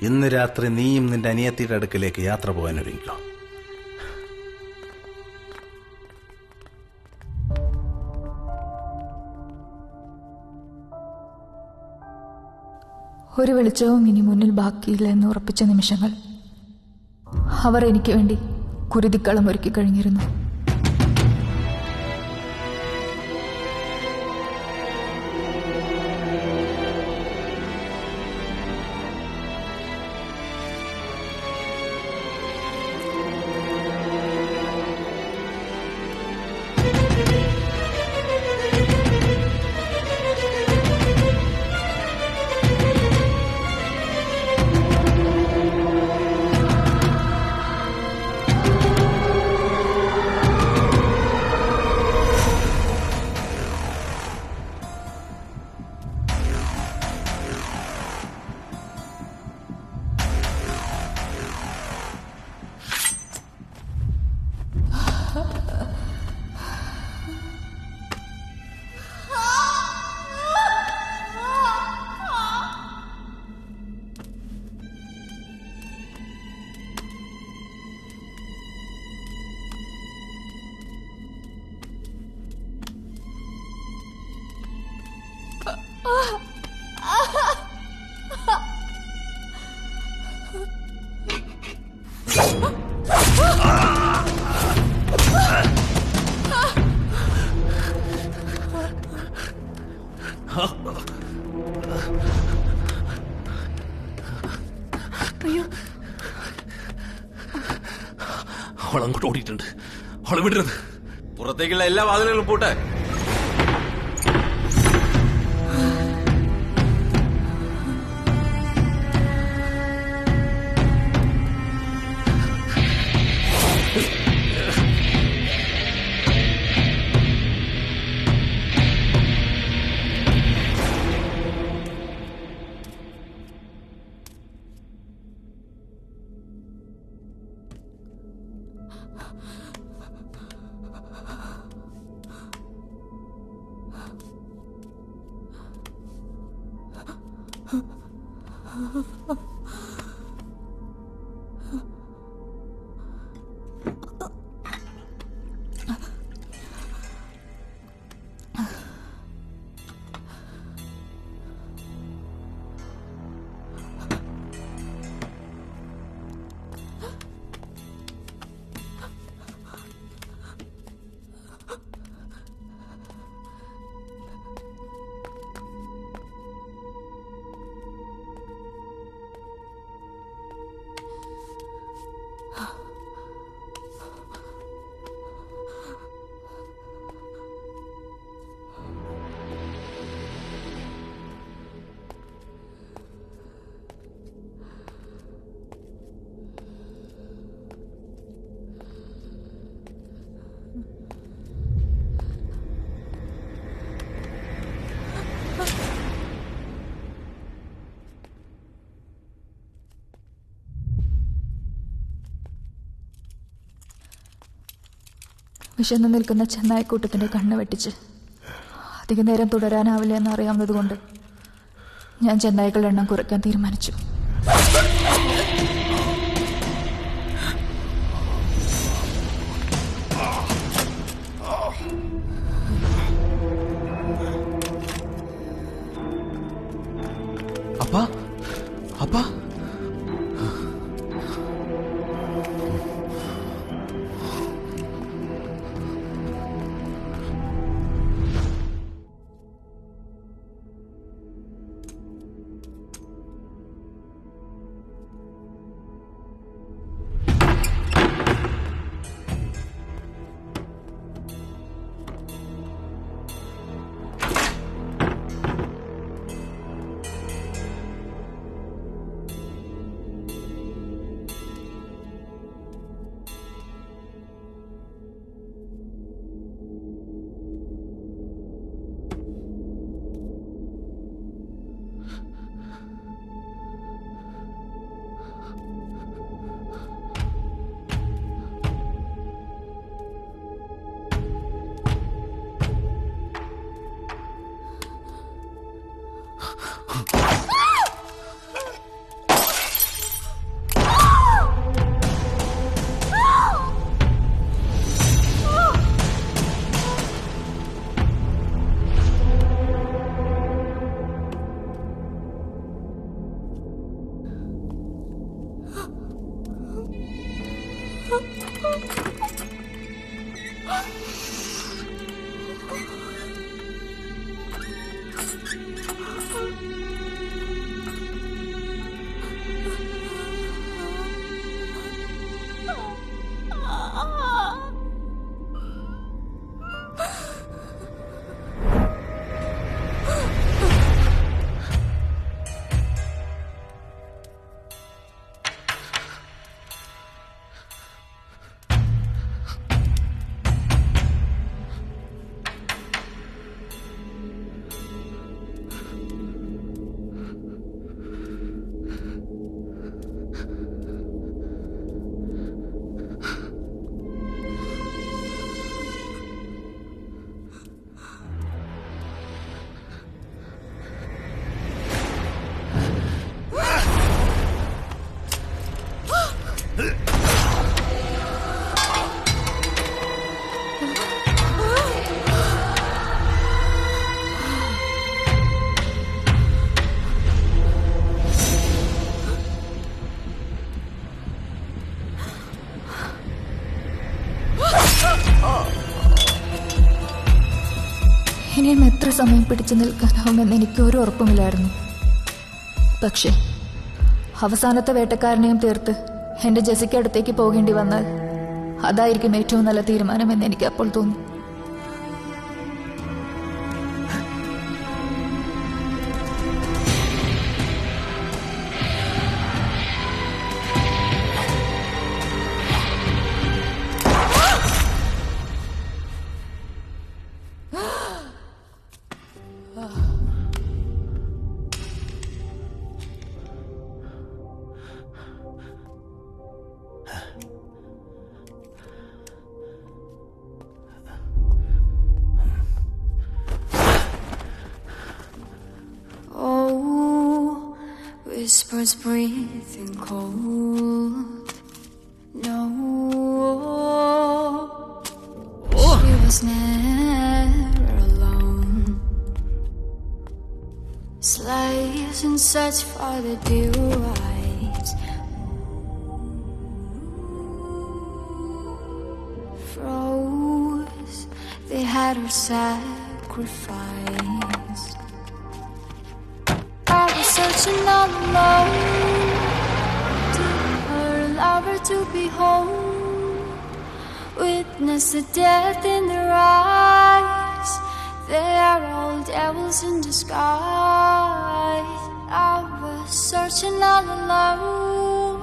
ഇന്ന് രാത്രി നീയും നിന്റെ അനിയത്തിയുടെ അടുക്കലേക്ക് യാത്ര പോകാൻ ഒരുങ്ങിക്കോ. ഒരു വെളിച്ചവും ഇനി മുന്നിൽ ബാക്കിയില്ല എന്ന് ഉറപ്പിച്ച നിമിഷങ്ങൾ. അവർ എനിക്ക് വേണ്ടി കുരുതിക്കളം ഒരുക്കി കഴിഞ്ഞിരുന്നു. അവളങ്ങോട്ട് ഓടിയിട്ടുണ്ട്. അവളെ വിടരുത്. പുറത്തേക്കുള്ള എല്ലാ വാതിലുകളും പൂട്ടെ. വിശന്നു നിൽക്കുന്ന ചെന്നായിക്കൂട്ടത്തിന്റെ കണ്ണ് വെട്ടിച്ച് അധിക നേരം തുടരാനാവില്ല എന്നറിയാവുന്നതുകൊണ്ട് ഞാൻ ചെന്നായ്ക്കളുടെ എണ്ണം കുറയ്ക്കാൻ തീരുമാനിച്ചു. അപ്പാ, അപ്പാ, ഇനിയും എത്ര സമയം പിടിച്ചു നിൽക്കാനാവുമെന്ന് എനിക്കൊരു ഉറപ്പുമില്ലായിരുന്നു. പക്ഷേ അവസാനത്തെ വേട്ടക്കാരനെയും തീർത്ത് എൻ്റെ ജെസിക്ക് അടുത്തേക്ക് പോകേണ്ടി വന്നാൽ അതായിരിക്കും ഏറ്റവും നല്ല തീരുമാനമെന്ന് എനിക്ക് അപ്പോൾ തോന്നി. Whispers breathing cold. No, she was never alone. Slaves in search for the delights. Froze, they had her sacrificed. I was searching all alone to her lover to behold. Witness the death in their eyes. They are all devils in disguise. I was searching all alone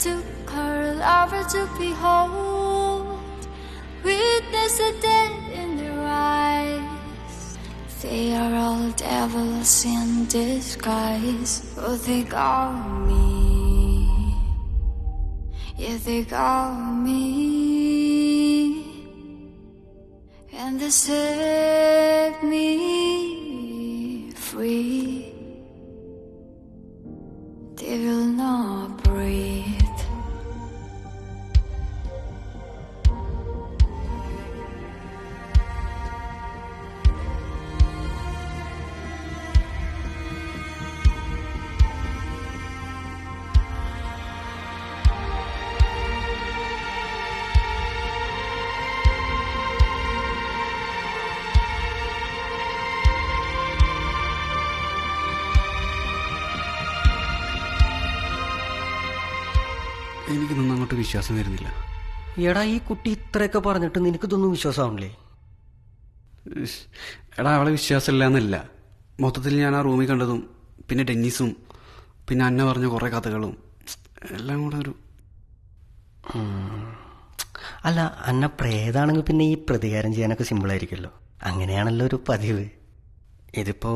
to her lover to behold. Witness the death in their eyes. They are all devils in disguise. Oh, they got me. Yeah, they got me. And they set me free. They will not breathe. എനിക്കൊന്നും അങ്ങോട്ട് വിശ്വാസം വരുന്നില്ല. എടാ, ഈ കുട്ടി ഇത്രയൊക്കെ പറഞ്ഞിട്ട് നിനക്കിതൊന്നും വിശ്വാസമാവണില്ലേ? എടാ, അവളെ വിശ്വാസമില്ല എന്നല്ല, മൊത്തത്തിൽ ഞാൻ ആ റൂമിൽ കണ്ടതും പിന്നെ ഡെന്നീസും പിന്നെ അന്ന പറഞ്ഞ കുറേ കഥകളും എല്ലാം കൂടെ ഒരു... അല്ല, അന്ന പ്രേതാണെങ്കിൽ പിന്നെ ഈ പ്രതികാരം ചെയ്യാനൊക്കെ സിമ്പിളായിരിക്കുമല്ലോ. അങ്ങനെയാണല്ലോ ഒരു പതിവ്. ഇതിപ്പോ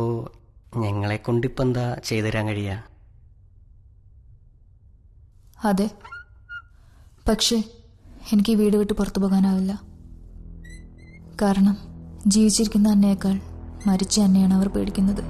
ഞങ്ങളെ കൊണ്ടിപ്പോൾ എന്താ ചെയ്തു തരാൻ കഴിയുക? അതെ, പക്ഷേ എനിക്ക് ഈ വീട് വിട്ട് പുറത്തു പോകാനാവില്ല. കാരണം ജീവിച്ചിരിക്കുന്ന അന്നയേക്കാൾ മരിച്ച അന്നയാണ് അവർ പേടിക്കുന്നത്.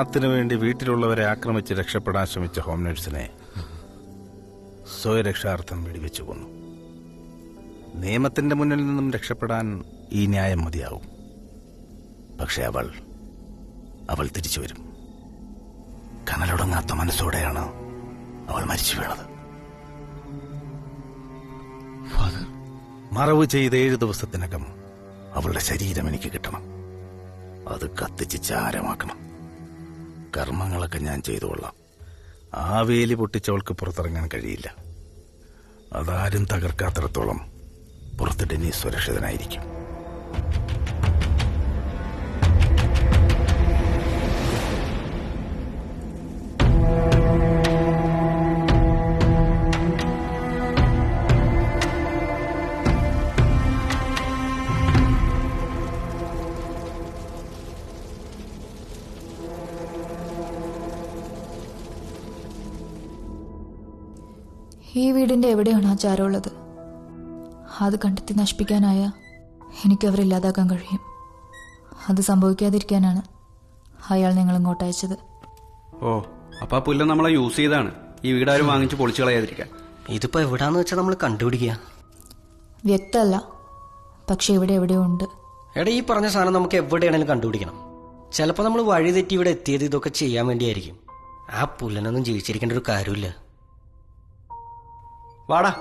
പണത്തിനു വേണ്ടി വീട്ടിലുള്ളവരെ ആക്രമിച്ച് രക്ഷപ്പെടാൻ ശ്രമിച്ച ഹോം നേഴ്സിനെ സ്വയരക്ഷാർത്ഥം വെടിവെച്ചു കൊന്നു. നിയമത്തിന്റെ മുന്നിൽ നിന്നും രക്ഷപ്പെടാൻ ഈ ന്യായം മതിയാവും. പക്ഷെ അവൾ തിരിച്ചു വരും. കനലൊടങ്ങാത്ത മനസ്സോടെയാണ് അവൾ മരിച്ചു വീണത്. മറവ് ചെയ്ത് 7 ദിവസത്തിനകം അവളുടെ ശരീരം എനിക്ക് കിട്ടണം. അത് കത്തിച്ച് ചാരമാക്കണം. കർമ്മങ്ങളൊക്കെ ഞാൻ ചെയ്തുകൊള്ളാം. ആ വേലി പൊട്ടിച്ചവൾക്ക് പുറത്തിറങ്ങാൻ കഴിയില്ല. അതാരും തകർക്കാത്തിടത്തോളം പുറത്ത് ഡെന്നീസ് സുരക്ഷിതനായിരിക്കും. ഈ വീടിന്റെ എവിടെയാണ് ആ ചാരമുള്ളത്? അത് കണ്ടെത്തി നശിപ്പിക്കാനായ എനിക്ക് അവരില്ലാതാക്കാൻ കഴിയും. അത് സംഭവിക്കാതിരിക്കാനാണ് അയാൾ നിങ്ങൾ ഇങ്ങോട്ട് അയച്ചത്. ഓ, അപ്പൊ ആ പുല്ല് നമ്മളെ യൂസ് ചെയ്താണ് ഈ വീടാരും വാങ്ങിച്ച് പൊളിച്ചു കളയാതിരിക്കാൻ. ഇതിപ്പോ എവിടാന്ന് വെച്ചാൽ നമ്മൾ കണ്ടുപിടിക്കുക. വ്യക്തമല്ല, പക്ഷെ ഇവിടെ എവിടെയോ ഉണ്ട്. എടാ, ഈ പറഞ്ഞ സാധനം നമുക്ക് എവിടെയാണെങ്കിലും കണ്ടുപിടിക്കണം. ചിലപ്പോൾ നമ്മൾ വഴി തെറ്റി ഇവിടെ എത്തിയത് ഇതൊക്കെ ചെയ്യാൻ വേണ്ടിയായിരിക്കും. ആ പുല്ലനൊന്നും ജീവിച്ചിരിക്കേണ്ട ഒരു കാര്യമില്ല. വാടാ.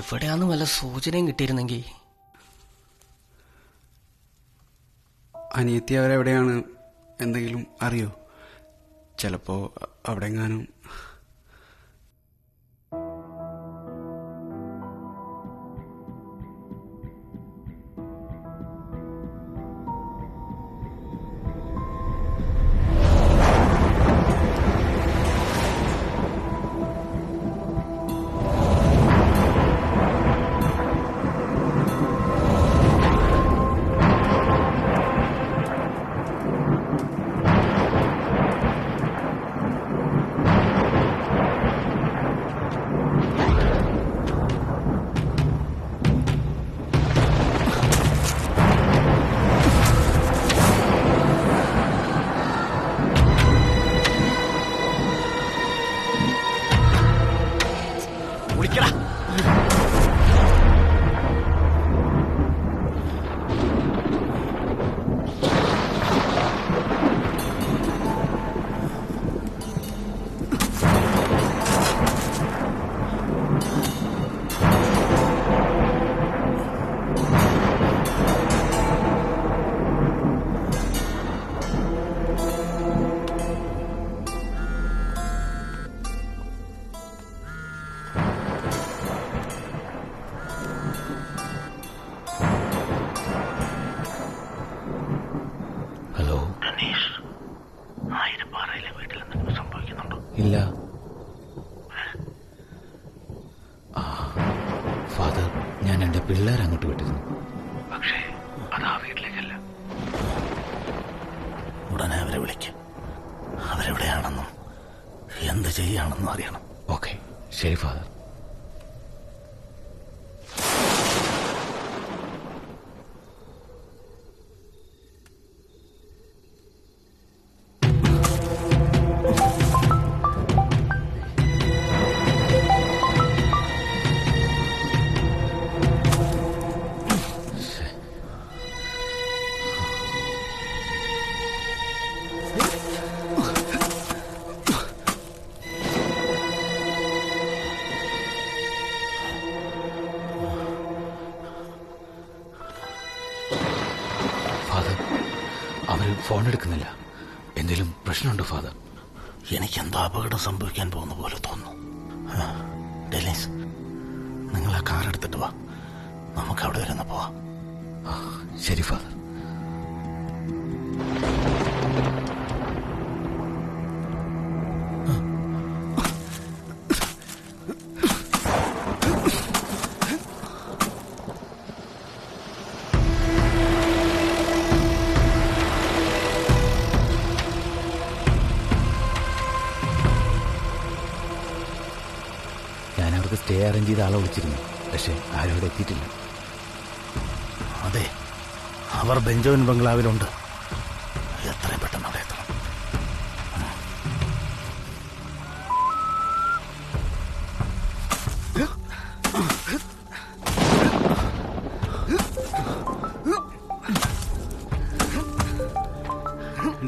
ഇതെവിടെയാന്ന് വല്ല സൂചനയും കിട്ടിയിരുന്നെങ്കിൽ. അനിയത്തി അവരെവിടെയാണ് എന്തെങ്കിലും അറിയോ? ചിലപ്പോ അവിടെ എങ്ങാനും. ഇല്ല ഫാദർ, ഞാൻ എന്റെ പിള്ളേർ അങ്ങോട്ട് വിട്ടിരുന്നു. പക്ഷേ അതാ വീട്ടിലേക്കല്ല. ഉടനെ അവരെ വിളിക്കും. അവരെവിടെയാണെന്നും എന്ത് ചെയ്യാണെന്നും അറിയണം. ഓക്കെ, ശരി ഫാദർ. അവർ ഫോൺ എടുക്കുന്നില്ല. എന്തെങ്കിലും പ്രശ്നമുണ്ടോ ഫാദർ? എനിക്കെന്തോ അപകടം സംഭവിക്കാൻ പോകുന്ന പോലെ തോന്നുന്നു. ഡെലീസ്, നിങ്ങൾ ആ കാർ എടുത്തിട്ട് വാ, നമുക്ക് അവിടെ വരെ ഒന്ന് പോവാം. ശരി ഫാദർ. ഞാനവർക്ക് സ്റ്റേ അറേഞ്ച് ചെയ്ത ആളെ വിളിച്ചിരുന്നു. പക്ഷെ ആരും അവിടെ എത്തിയിട്ടില്ല. അതെ, അവർ ബെഞ്ചമിൻ ബംഗ്ലാവിലുണ്ട്. എത്രയും പെട്ടെന്ന് അവിടെ എത്തണം.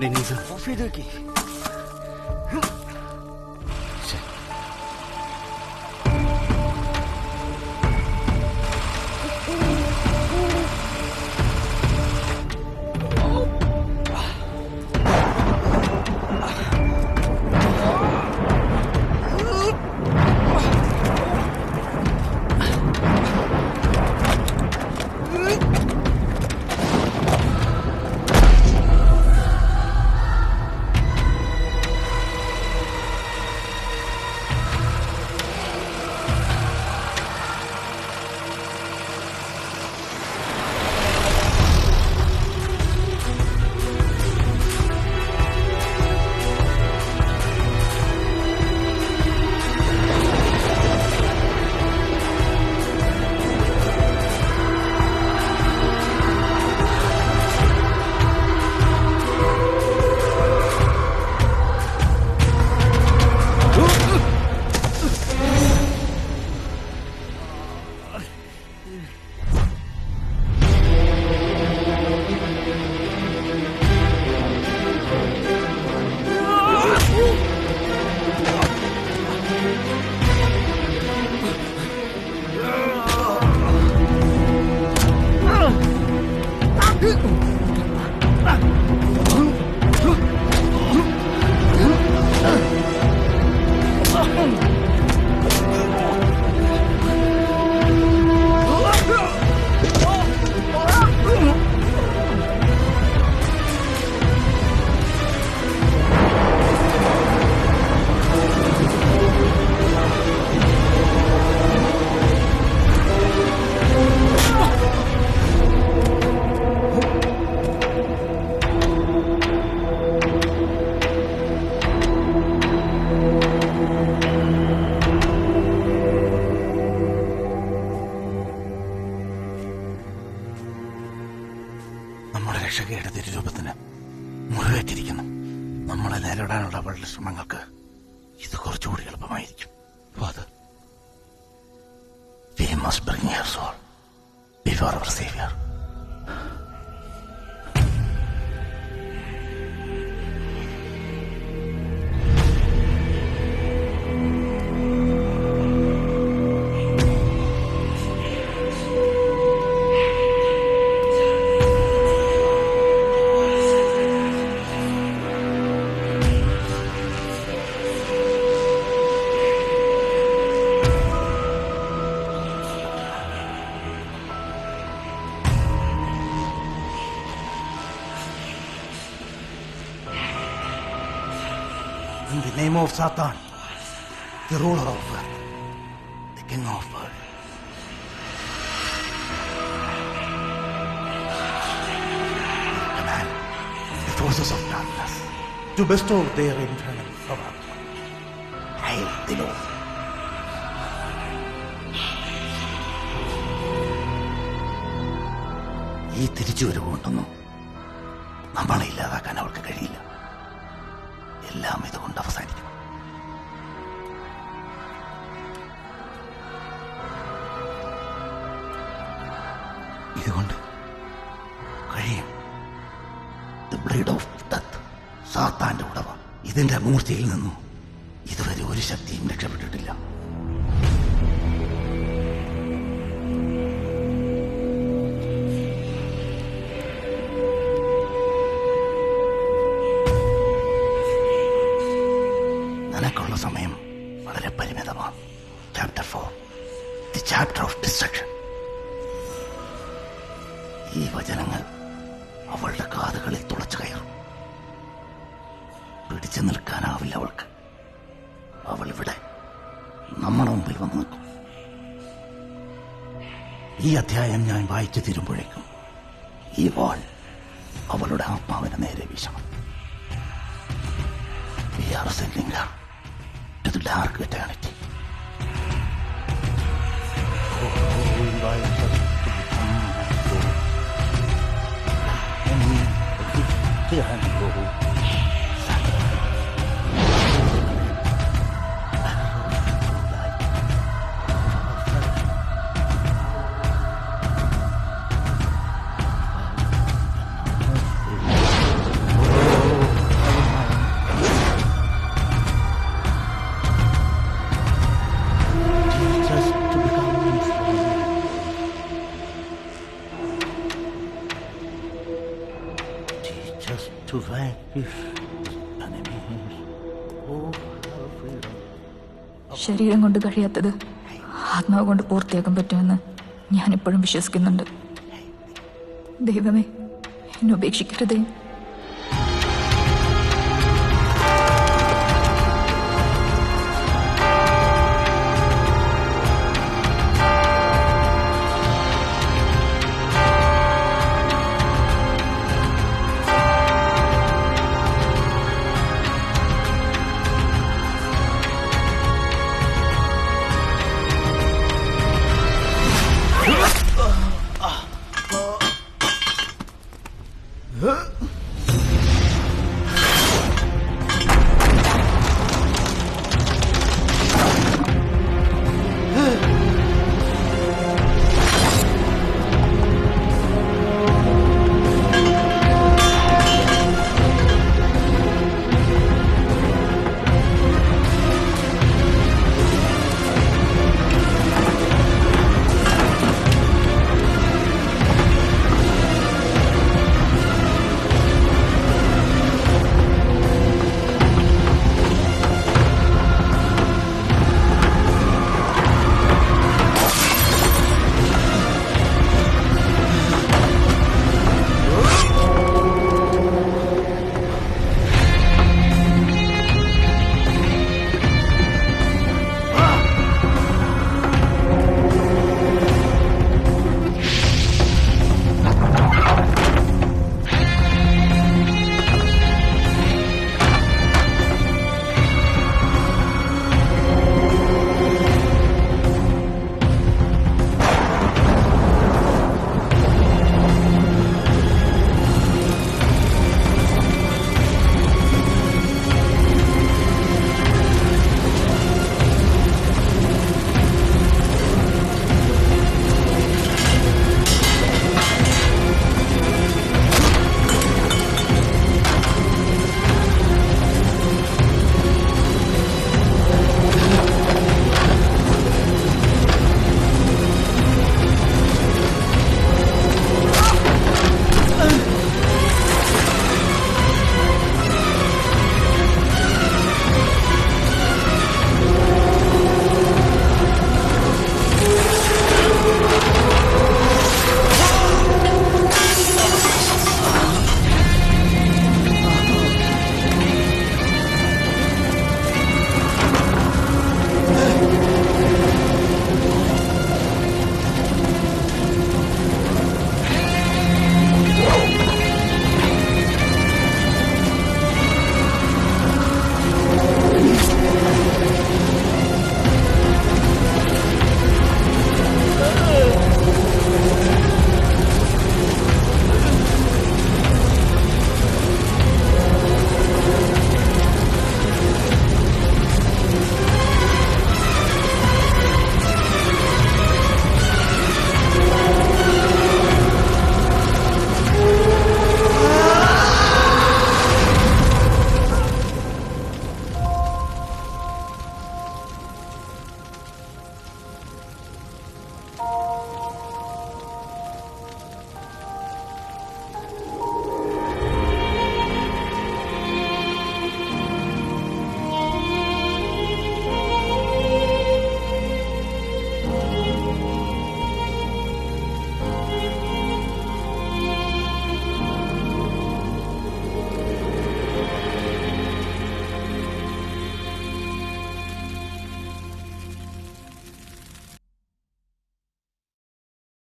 ഡെനീസ്, ഓഫ് ചെയ്ത് വെക്കി. നമ്മുടെ രക്ഷകയുടെ തിരുരൂപത്തിന് മുറിവേറ്റിരിക്കുന്നു. നമ്മളെ നേരിടാനുള്ള അവളുടെ ശ്രമങ്ങൾക്ക് ഇത് കുറച്ചുകൂടി എളുപ്പമായിരിക്കും. Father, we must bring her soul before our Savior. In the name of Satan, the ruler of earth, the king of earth, I command the forces of darkness to bestow their infernal power. Hail the Lord. ഈ തിരിച്ചുവരവുകൊണ്ടൊന്നും നമ്മളെ ഇല്ലാതാക്കാൻ അവൾക്ക് കഴിയില്ല. എല്ലാം ഇതുകൊണ്ട് അവസാനിക്കും. ഇതുകൊണ്ട് കഴിയും. ദ ബ്ലേഡ് ഓഫ് ഡെത്ത്, സാത്താന്റെ ഉടവ. ഇതിന്റെ മൂർച്ചയിൽ നിന്നും ഇതുവരെ ഒരു ശക്തിയും രക്ഷപ്പെട്ടിട്ടില്ല. പിടിച്ചു നിൽക്കാനാവില്ല അവൾക്ക്. അവൾ ഇവിടെ നമ്മുടെ മുമ്പിൽ വന്ന് നിൽക്കും. ഈ അധ്യായം ഞാൻ വായിച്ചു തീരുമ്പോഴേക്കും ഈ വാൾ അവളുടെ ആത്മാവിന് നേരെ വീശണം. We are sending her to the dark eternity. To vanquish enemies. ശരീരം കൊണ്ട് കഴിയാത്തത് ആത്മാവ് കൊണ്ട് പൂർത്തിയാക്കാൻ പറ്റുമെന്ന് ഞാനിപ്പോഴും വിശ്വസിക്കുന്നുണ്ട്. ദൈവമേ, എന്നെ ഉപേക്ഷിക്കരുതേ.